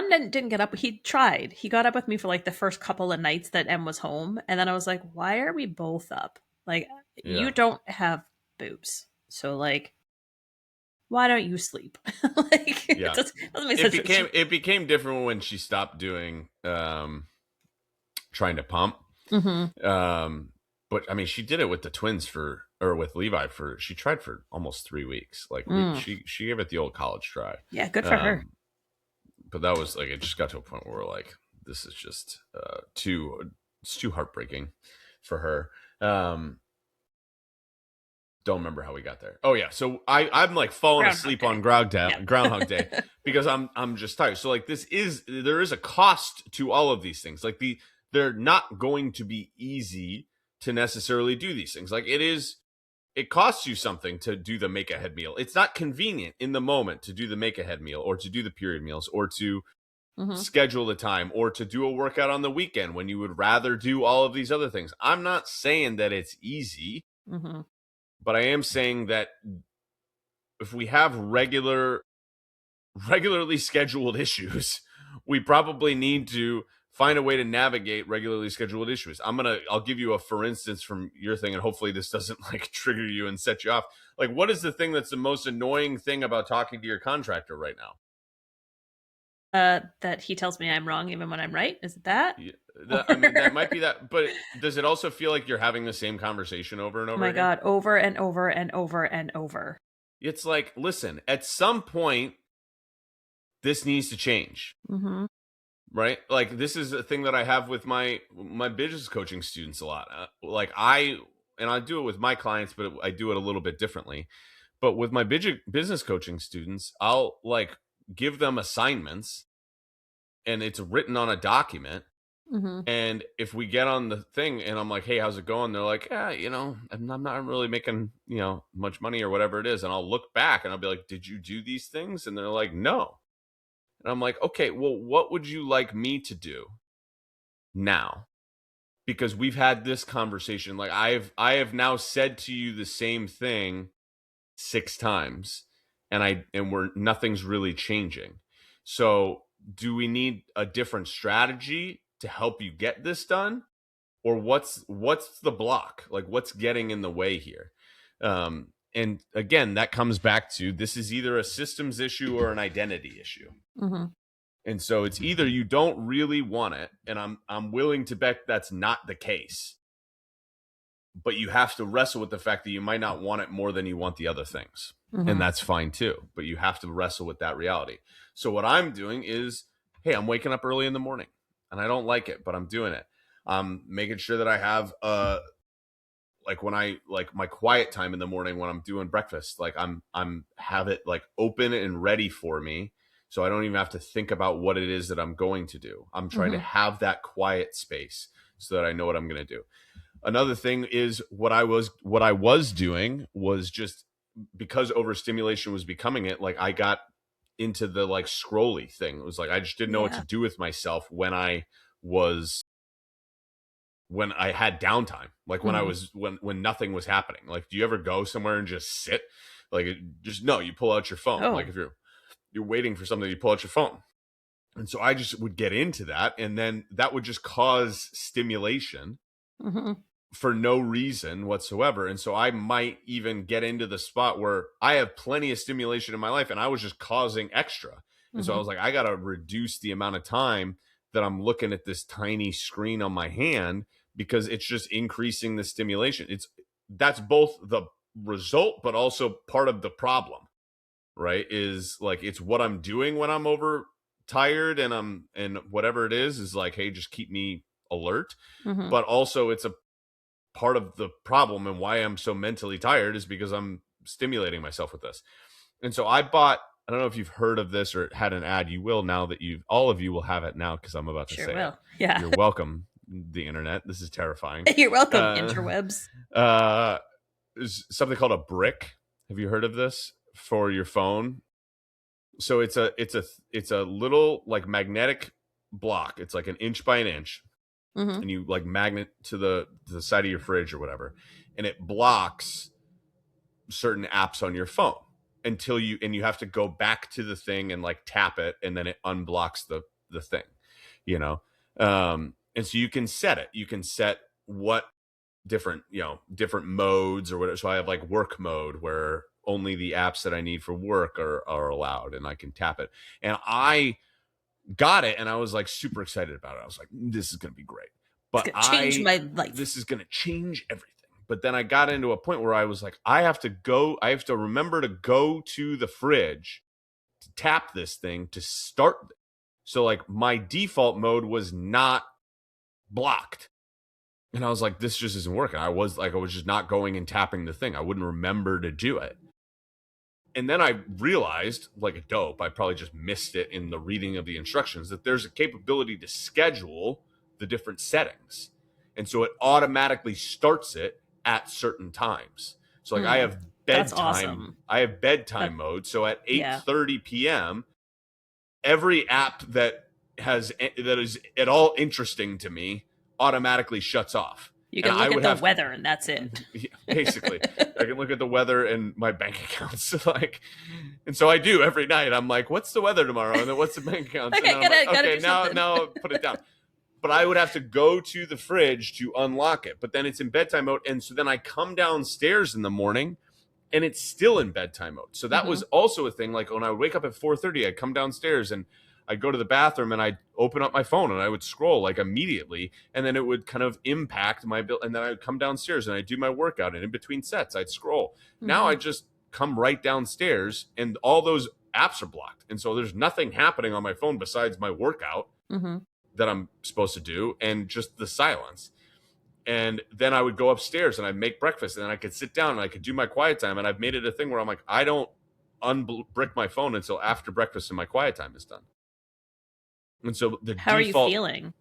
didn't get up. He tried. He got up with me for like the first couple of nights that Em was home, and then I was like, "Why are we both up? Like, you Yeah, don't have boobs, so like, why don't you sleep?" Like, yeah. doesn't make It sense. became different when she stopped doing trying to pump. Mm-hmm. But I mean, she did it with the twins or with Levi she tried for almost 3 weeks. Like she gave it the old college try. Yeah, good for her. But that was like, it just got to a point where we're like, this is just it's too heartbreaking for her. Don't remember how we got there. Oh yeah, so I'm like falling asleep on Groundhog Day because I'm just tired. So like there is a cost to all of these things. Like they're not going to be easy to necessarily do these things. Like it costs you something to do the make ahead meal. It's not convenient in the moment to do the make ahead meal or to do the period meals or to Mm-hmm. schedule the time or to do a workout on the weekend when you would rather do all of these other things. I'm not saying that it's easy. Mm-hmm. But I am saying that if we have regularly scheduled issues, we probably need to find a way to navigate regularly scheduled issues. I'll give you a for instance from your thing, and hopefully this doesn't like trigger you and set you off. Like, what is the thing that's the most annoying thing about talking to your contractor right now? That he tells me I'm wrong even when I'm right. Is it that? Yeah, I mean, that might be that, but does it also feel like you're having the same conversation over and Oh over my again? god, over and over and over and over. It's like, listen, at some point, this needs to change. Mm-hmm. Right, like this is a thing that I have with my business coaching students a lot. Like I do it with my clients, but I do it a little bit differently. But with my business coaching students, I'll like give them assignments and it's written on a document. Mm-hmm. And if we get on the thing and I'm like, hey, how's it going? They're like, yeah, I'm not really making, much money or whatever it is. And I'll look back and I'll be like, did you do these things? And they're like, no. And I'm like, okay, well, what would you like me to do now? Because we've had this conversation. Like I have now said to you the same thing 6 times and nothing's really changing. So do we need a different strategy to help you get this done? Or what's the block? Like what's getting in the way here? And again, that comes back to this is either a systems issue or an identity issue. Mm-hmm. And so it's either you don't really want it, and I'm willing to bet that's not the case. But you have to wrestle with the fact that you might not want it more than you want the other things. Mm-hmm. And that's fine too. But you have to wrestle with that reality. So what I'm doing is, hey, I'm waking up early in the morning and I don't like it, but I'm doing it. I'm making sure that I have like when I like my quiet time in the morning when I'm doing breakfast, like I'm have it like open and ready for me. So I don't even have to think about what it is that I'm going to do. I'm trying to have that quiet space so that I know what I'm going to do. Another thing is what I was doing was just because overstimulation was becoming it, like I got into the like scrolly thing. It was like I just didn't know what to do with myself when I was when I had downtime, like when I was when nothing was happening. Like, do you ever go somewhere and just sit? Like, just no, you pull out your phone. Like, if you're waiting for something, you pull out your phone. And so I just would get into that, and then that would just cause stimulation for no reason whatsoever. And so I might even get into the spot where I have plenty of stimulation in my life and I was just causing extra. And so I was like, I got to reduce the amount of time that I'm looking at this tiny screen on my hand, because it's just increasing the stimulation. That's both the result, but also part of the problem, right? Is like, it's what I'm doing when I'm overtired and whatever it is like, hey, just keep me alert. But also it's a part of the problem, and why I'm so mentally tired is because I'm stimulating myself with this. And so I don't know if you've heard of this or had an ad. You will now that all of you will have it now, because I'm about to say it. Yeah. You're welcome, the internet. This is terrifying. You're welcome, interwebs. There's something called a brick. Have you heard of this for your phone? So it's a little like magnetic block. It's like an inch by an inch. And you like magnet to the side of your fridge or whatever, and it blocks certain apps on your phone until you have to go back to the thing and like tap it, and then it unblocks the thing, and so you can set what different modes or whatever. So I have like work mode, where only the apps that I need for work are allowed, and I can tap it. And I got it, and I was like super excited about it. I was like, this is gonna be great. But change my life. This is gonna change everything. But then I got into a point where I was like, I have to remember to go to the fridge to tap this thing to start. So like my default mode was not blocked. And I was like, this just isn't working. I was just not going and tapping the thing. I wouldn't remember to do it. And then I realized, like a dope, I probably just missed it in the reading of the instructions, that there's a capability to schedule the different settings. And so it automatically starts it at certain times. So like I have bedtime, awesome. I have bedtime mode. So at 8:30 p.m., every app that is at all interesting to me automatically shuts off. You can look at the weather, and that's it. Basically, I can look at the weather and my bank accounts. And so I do every night. I'm like, "What's the weather tomorrow?" And then, "What's the bank accounts?" And okay, now put it down. But I would have to go to the fridge to unlock it. But then it's in bedtime mode, and so then I come downstairs in the morning, and it's still in bedtime mode. So that was also a thing. Like when I would wake up at 4:30, I'd come downstairs and I'd go to the bathroom and I'd open up my phone and I would scroll like immediately, and then it would kind of impact my bill. And then I'd come downstairs and I'd do my workout, and in between sets I'd scroll. Now I just come right downstairs and all those apps are blocked. And so there's nothing happening on my phone besides my workout that I'm supposed to do, and just the silence. And then I would go upstairs and I'd make breakfast, and then I could sit down and I could do my quiet time. And I've made it a thing where I'm like, I don't unbrick my phone until after breakfast and my quiet time is done. And so how are you feeling?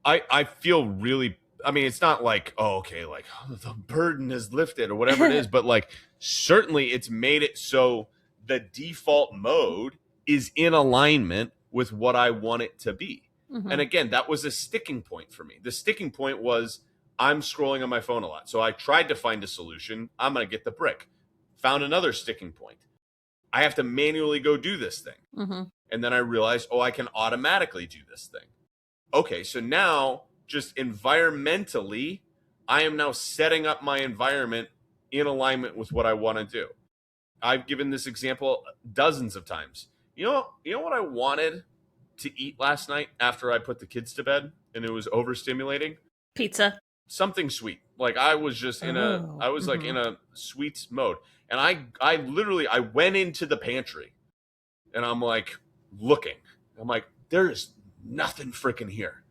I feel really, I mean, it's not like, oh, okay, like the burden is lifted or whatever it is, but like certainly it's made it so the default mode is in alignment with what I want it to be. And again, that was a sticking point for me. The sticking point was I'm scrolling on my phone a lot. So I tried to find a solution. I'm going to get the brick. Found another sticking point. I have to manually go do this thing. And then I realized, I can automatically do this thing. Okay, so now just environmentally, I am now setting up my environment in alignment with what I want to do. I've given this example dozens of times. You know what I wanted to eat last night after I put the kids to bed and it was overstimulating? Pizza. Something sweet. Like I was just in like in a sweets mode. And I literally went into the pantry and I'm like looking. I'm like, there's nothing freaking here.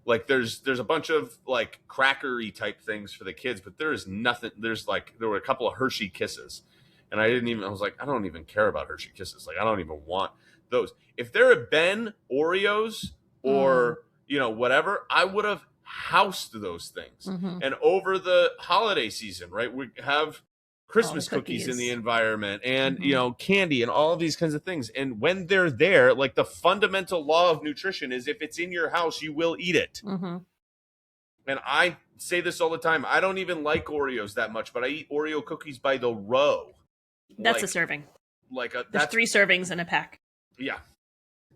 Like there's a bunch of like crackery type things for the kids, but there is nothing. There were a couple of Hershey Kisses. And I was like, I don't even care about Hershey Kisses. Like I don't even want those. If there had been Oreos or, whatever, I would have housed those things. And over the holiday season, right, we have Christmas cookies in the environment and, candy and all of these kinds of things. And when they're there, like the fundamental law of nutrition is if it's in your house, you will eat it. And I say this all the time. I don't even like Oreos that much, but I eat Oreo cookies by the row. That's a serving. There's That's 3 servings in a pack. Yeah.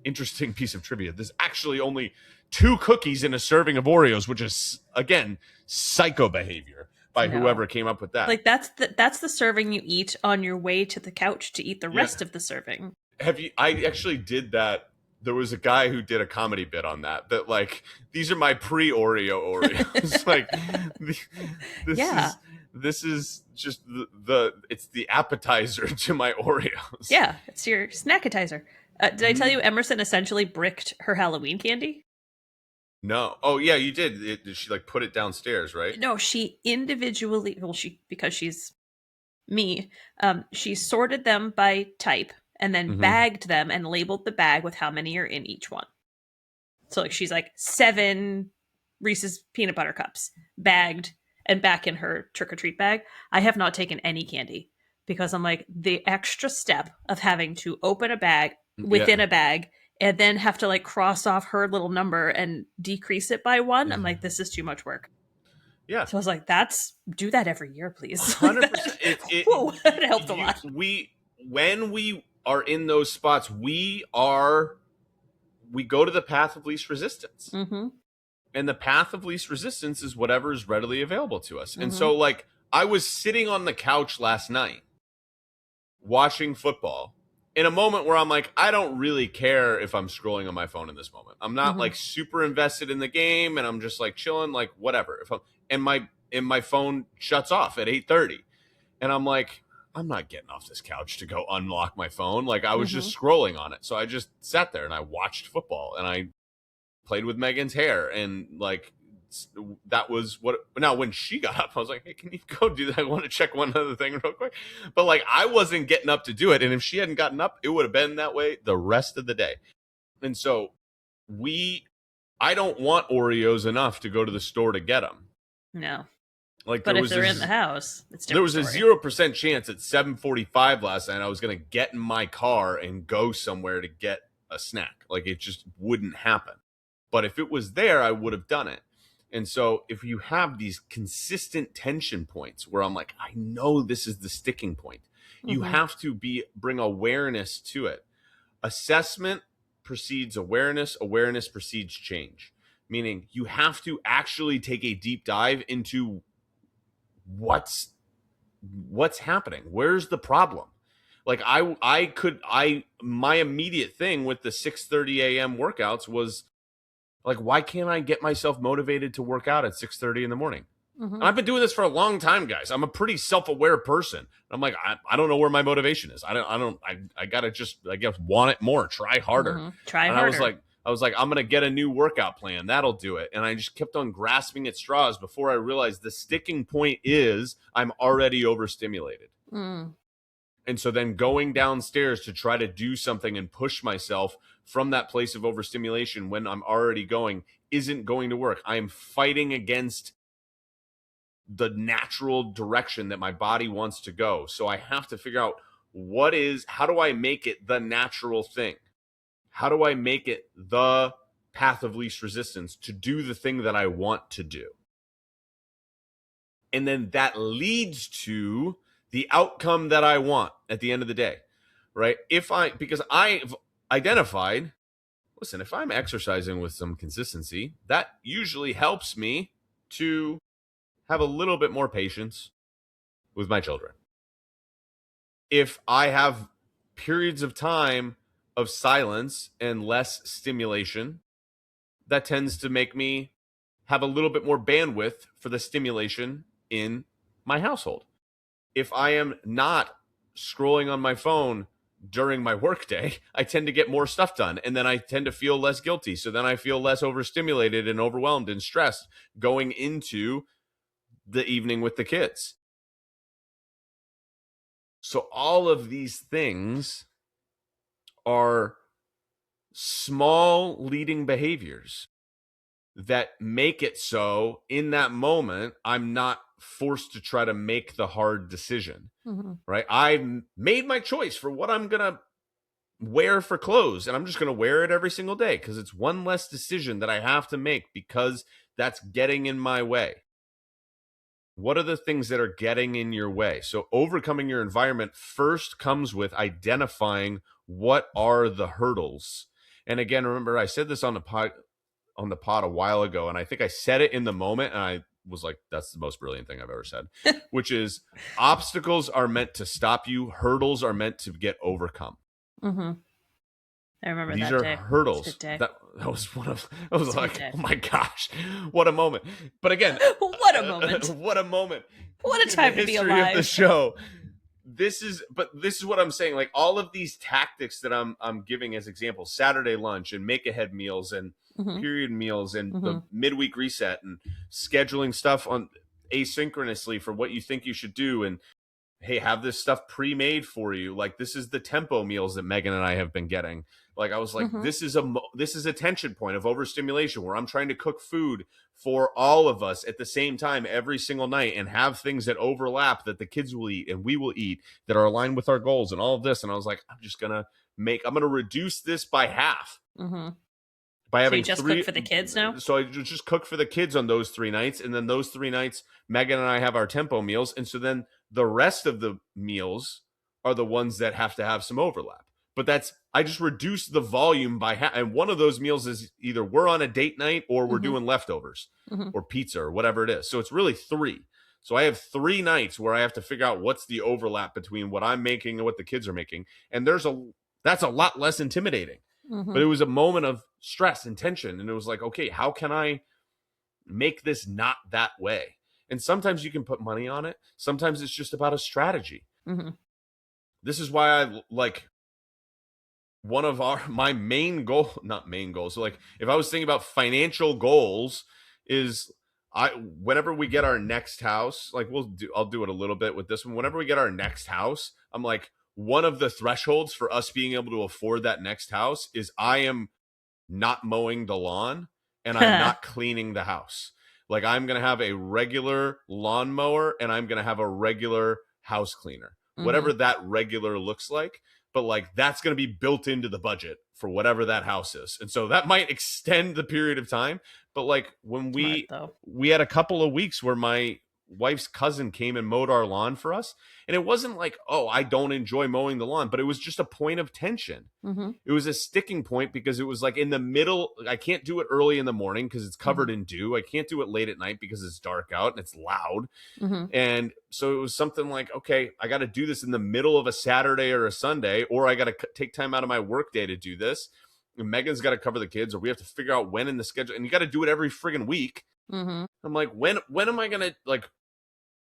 Interesting piece of trivia. There's actually only 2 cookies in a serving of Oreos, which is, again, psycho behavior by whoever came up with that. Like that's the serving you eat on your way to the couch to eat the rest of the serving. I actually did that. There was a guy who did a comedy bit on that like, these are my pre-Oreo Oreos. Like, this is just it's the appetizer to my Oreos. Yeah, it's your snackatizer. Did I tell you Emerson essentially bricked her Halloween candy? No. Oh yeah, you did. Did she like put it downstairs, right? No, she individually. Well, because she's me. She sorted them by type and then bagged them and labeled the bag with how many are in each one. So like she's like 7 Reese's peanut butter cups bagged and back in her trick-or-treat bag. I have not taken any candy because I'm like, the extra step of having to open a bag within a bag and then have to like cross off her little number and decrease it by 1. I'm like, this is too much work. Yeah. So I was like, do that every year, please. 100%. It helped a lot. When we are in those spots, we go to the path of least resistance. Mm-hmm. And the path of least resistance is whatever is readily available to us. Mm-hmm. And so, like, I was sitting on the couch last night watching football in a moment where I'm like, I don't really care if I'm scrolling on my phone in this moment. I'm not like super invested in the game, and I'm just like chilling, like whatever. And my phone shuts off at 8:30, and I'm like, I'm not getting off this couch to go unlock my phone. Like, I was just scrolling on it. So I just sat there and I watched football and I played with Megan's hair. And like, that was what. Now, when she got up, I was like, hey, can you go do that? I want to check one other thing real quick. But like, I wasn't getting up to do it. And if she hadn't gotten up, it would have been that way the rest of the day. And so I don't want Oreos enough to go to the store to get them. No. Like, but if they're in the house, it's different. There was story. a 0% chance at 7:45 last night I was going to get in my car and go somewhere to get a snack. Like, it just wouldn't happen. But if it was there, I would have done it. And so if you have these consistent tension points where I'm like, I know this is the sticking point, you have to bring awareness to it. Assessment precedes awareness. Awareness precedes change. Meaning you have to actually take a deep dive into what's happening. Where's the problem? Like, my immediate thing with the 6:30 a.m. workouts was like, why can't I get myself motivated to work out at 6:30 in the morning? And I've been doing this for a long time, guys. I'm a pretty self-aware person. I'm like, I don't know where my motivation is. I gotta just, I guess, want it more, try harder. Try harder. I was like, I'm going to get a new workout plan. That'll do it. And I just kept on grasping at straws before I realized the sticking point is I'm already overstimulated. And so then going downstairs to try to do something and push myself from that place of overstimulation when I'm already going isn't going to work. I am fighting against the natural direction that my body wants to go. So I have to figure out how do I make it the natural thing? How do I make it the path of least resistance to do the thing that I want to do? And then that leads to the outcome that I want at the end of the day, right? Because I've identified, listen, if I'm exercising with some consistency, that usually helps me to have a little bit more patience with my children. If I have periods of time of silence and less stimulation, that tends to make me have a little bit more bandwidth for the stimulation in my household. If I am not scrolling on my phone during my workday, I tend to get more stuff done, and then I tend to feel less guilty. So then I feel less overstimulated and overwhelmed and stressed going into the evening with the kids. So all of these things are small leading behaviors that make it so in that moment I'm not forced to try to make the hard decision, right? I've made my choice for what I'm gonna wear for clothes, and I'm just gonna wear it every single day because it's one less decision that I have to make because that's getting in my way? What are the things that are getting in your way? So overcoming your environment first comes with identifying what are the hurdles. And again, remember, I said this on the pod a while ago, and I think I said it in the moment, and I was like, that's the most brilliant thing I've ever said, which is obstacles are meant to stop you. Hurdles are meant to get overcome. Mm-hmm. I remember these that are day. hurdles. That was one of. I was like, oh my gosh, what a moment! But again, what a moment! What a moment! What a time to be alive! History of the show. This is what I'm saying. Like all of these tactics that I'm giving as examples: Saturday lunch and make ahead meals and period meals and the midweek reset and scheduling stuff on asynchronously for what you think you should do, and hey, have this stuff pre-made for you. Like this is the tempo meals that Megan and I have been getting. Like I was like, this is a tension point of overstimulation where I'm trying to cook food for all of us at the same time every single night and have things that overlap that the kids will eat and we will eat that are aligned with our goals and all of this. And I was like, I'm going to reduce this by half. By having so you just cook for the kids now? So I just cook for the kids on those 3 nights. And then those 3 nights, Megan and I have our tempo meals. And so then the rest of the meals are the ones that have to have some overlap. But I just reduced the volume by half. And one of those meals is either we're on a date night or we're doing leftovers or pizza or whatever it is. So it's really 3. So I have 3 nights where I have to figure out what's the overlap between what I'm making and what the kids are making. And that's a lot less intimidating. But it was a moment of stress and tension. And it was like, okay, how can I make this not that way? And sometimes you can put money on it. Sometimes it's just about a strategy. This is why I like one of my main goal, not main goals. So like if I was thinking about financial goals is whenever we get our next house, like I'll do it a little bit with this one. Whenever we get our next house, I'm like, one of the thresholds for us being able to afford that next house is I am not mowing the lawn and I'm not cleaning the house. Like I'm going to have a regular lawnmower and I'm going to have a regular house cleaner, whatever that regular looks like. But like that's going to be built into the budget for whatever that house is. And so that might extend the period of time. But like when we had a couple of weeks where my wife's cousin came and mowed our lawn for us. And it wasn't like, oh, I don't enjoy mowing the lawn, but it was just a point of tension. It was a sticking point because it was like in the middle. I can't do it early in the morning because it's covered in dew. I can't do it late at night because it's dark out and it's loud. And so it was something like, okay, I got to do this in the middle of a Saturday or a Sunday, or I got to take time out of my work day to do this. And Megan's got to cover the kids, or we have to figure out when in the schedule. And you got to do it every friggin' week. I'm like, when am I going to, like,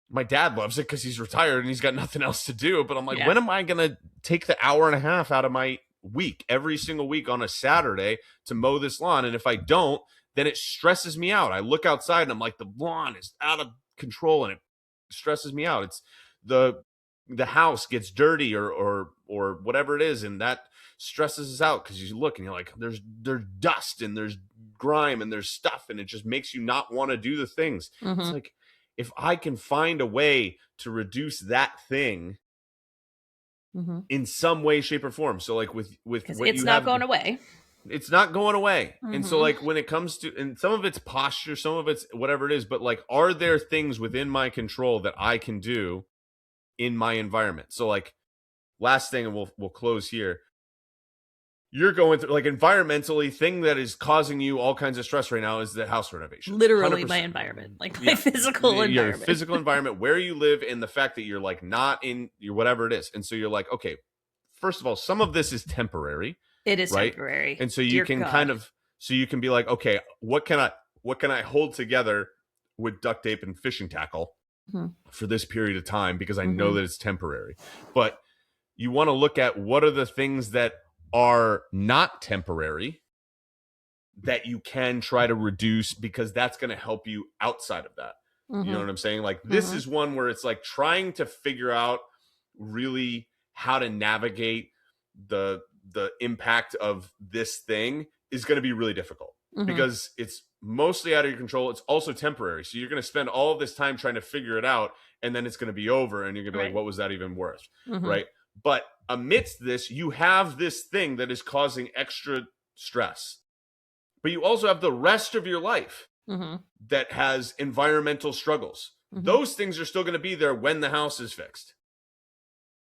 my dad loves it because he's retired and he's got nothing else to do. But I'm like, when am I going to take the hour and a half out of my week, every single week on a Saturday to mow this lawn? And if I don't, then it stresses me out. I look outside and I'm like, the lawn is out of control and it stresses me out. It's the house gets dirty or whatever it is. And that stresses us out because you look and you're like, there's dust and there's grime and there's stuff. And it just makes you not want to do the things. It's like, if I can find a way to reduce that thing in some way, shape, or form. So like with what it's not going away. It's not going away. And so like when it comes to, and some of it's posture, some of it's whatever it is, but like, are there things within my control that I can do in my environment? So like last thing, and we'll close here. You're going through like environmentally thing that is causing you all kinds of stress right now is the house renovation. Literally 100%. My environment, like my physical environment. Your physical environment, where you live, and the fact that you're like not in your whatever it is. And so you're like, okay, first of all, some of this is temporary. It is right? temporary. And so you can you can be like, okay, what can I hold together with duct tape and fishing tackle for this period of time because I know that it's temporary. But you want to look at what are the things that are not temporary that you can try to reduce because that's going to help you outside of that. You know what I'm saying? Like this is one where it's like trying to figure out really how to navigate the impact of this thing is going to be really difficult because it's mostly out of your control. It's also temporary. So you're going to spend all of this time trying to figure it out and then it's going to be over and you're going to be like, what was that even worth? Right. But amidst this, you have this thing that is causing extra stress, but you also have the rest of your life. that has environmental struggles. Those things are still going to be there when the house is fixed.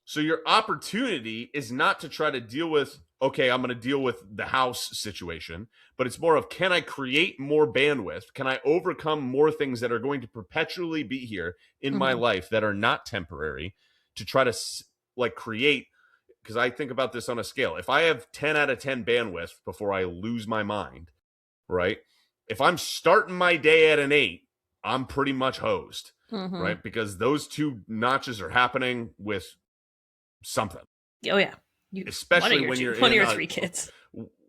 So your opportunity is not to try to deal with, okay, I'm going to deal with the house situation, but it's more of, can I create more bandwidth? Can I overcome more things that are going to perpetually be here in my life that are not temporary, to try to like create? Because I think about this on a scale. If I have 10 out of 10 bandwidth before I lose my mind, right? If I'm starting my day at an 8, I'm pretty much hosed, right? Because those two notches are happening with something. Oh yeah, especially when you're one in of your 3 kids.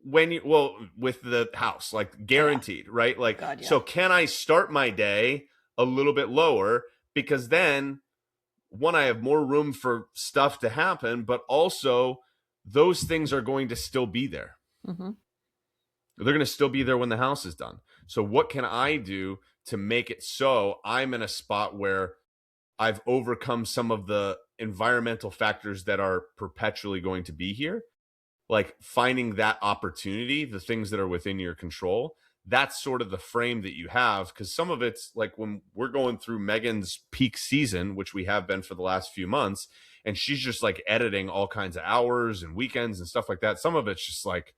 With the house, like guaranteed, right? Like, God, yeah. So can I start my day a little bit lower? Because then, one, I have more room for stuff to happen, but also those things are going to still be there. They're going to still be there when the house is done. So what can I do to make it so I'm in a spot where I've overcome some of the environmental factors that are perpetually going to be here? Like finding that opportunity, the things that are within your control. That's sort of the frame that you have, because some of it's like when we're going through Megan's peak season, which we have been for the last few months, and she's just like editing all kinds of hours and weekends and stuff like that. Some of it's just like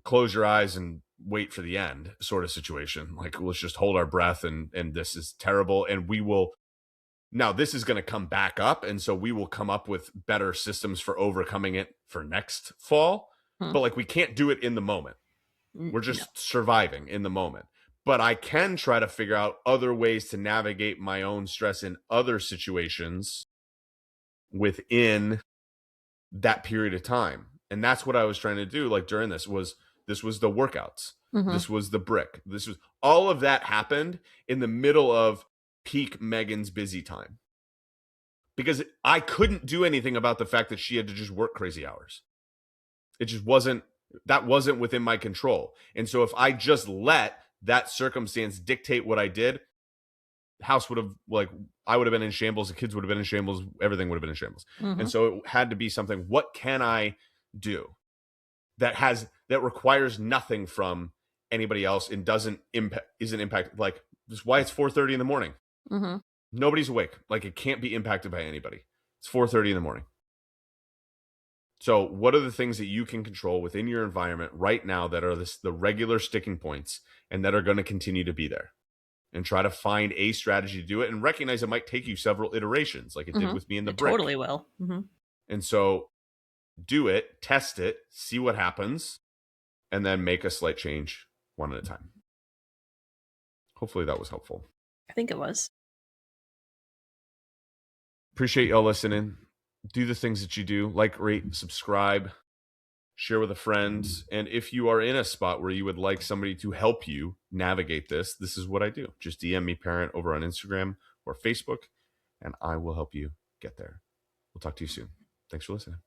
close your eyes and wait for the end sort of situation. Like, let's just hold our breath, and this is terrible, and we will. Now, this is going to come back up, and so we will come up with better systems for overcoming it for next fall. But like, we can't do it in the moment. We're just surviving in the moment. But I can try to figure out other ways to navigate my own stress in other situations within that period of time. And that's what I was trying to do. Like during this was the workouts. This was the brick. This was all of that happened in the middle of peak Megan's busy time, because I couldn't do anything about the fact that she had to just work crazy hours. It just wasn't within my control. And so if I just let that circumstance dictate what I did, the house would have, like, I would have been in shambles, the kids would have been in shambles, everything would have been in shambles. And so it had to be something, what can I do that requires nothing from anybody else and isn't impacted? Like, this is why it's 4:30 in the morning. Nobody's awake. Like, it can't be impacted by anybody. It's 4:30 in the morning. So what are the things that you can control within your environment right now that are the regular sticking points and that are going to continue to be there? And try to find a strategy to do it, and recognize it might take you several iterations, like it did with me in the brick. Totally will. And so do it, test it, see what happens, and then make a slight change one at a time. Hopefully that was helpful. I think it was. Appreciate y'all listening. Do the things that you do. Like, rate, subscribe, share with a friend. And if you are in a spot where you would like somebody to help you navigate this is what I do. Just DM me, Parent, over on Instagram or Facebook, and I will help you get there. We'll talk to you soon. Thanks for listening.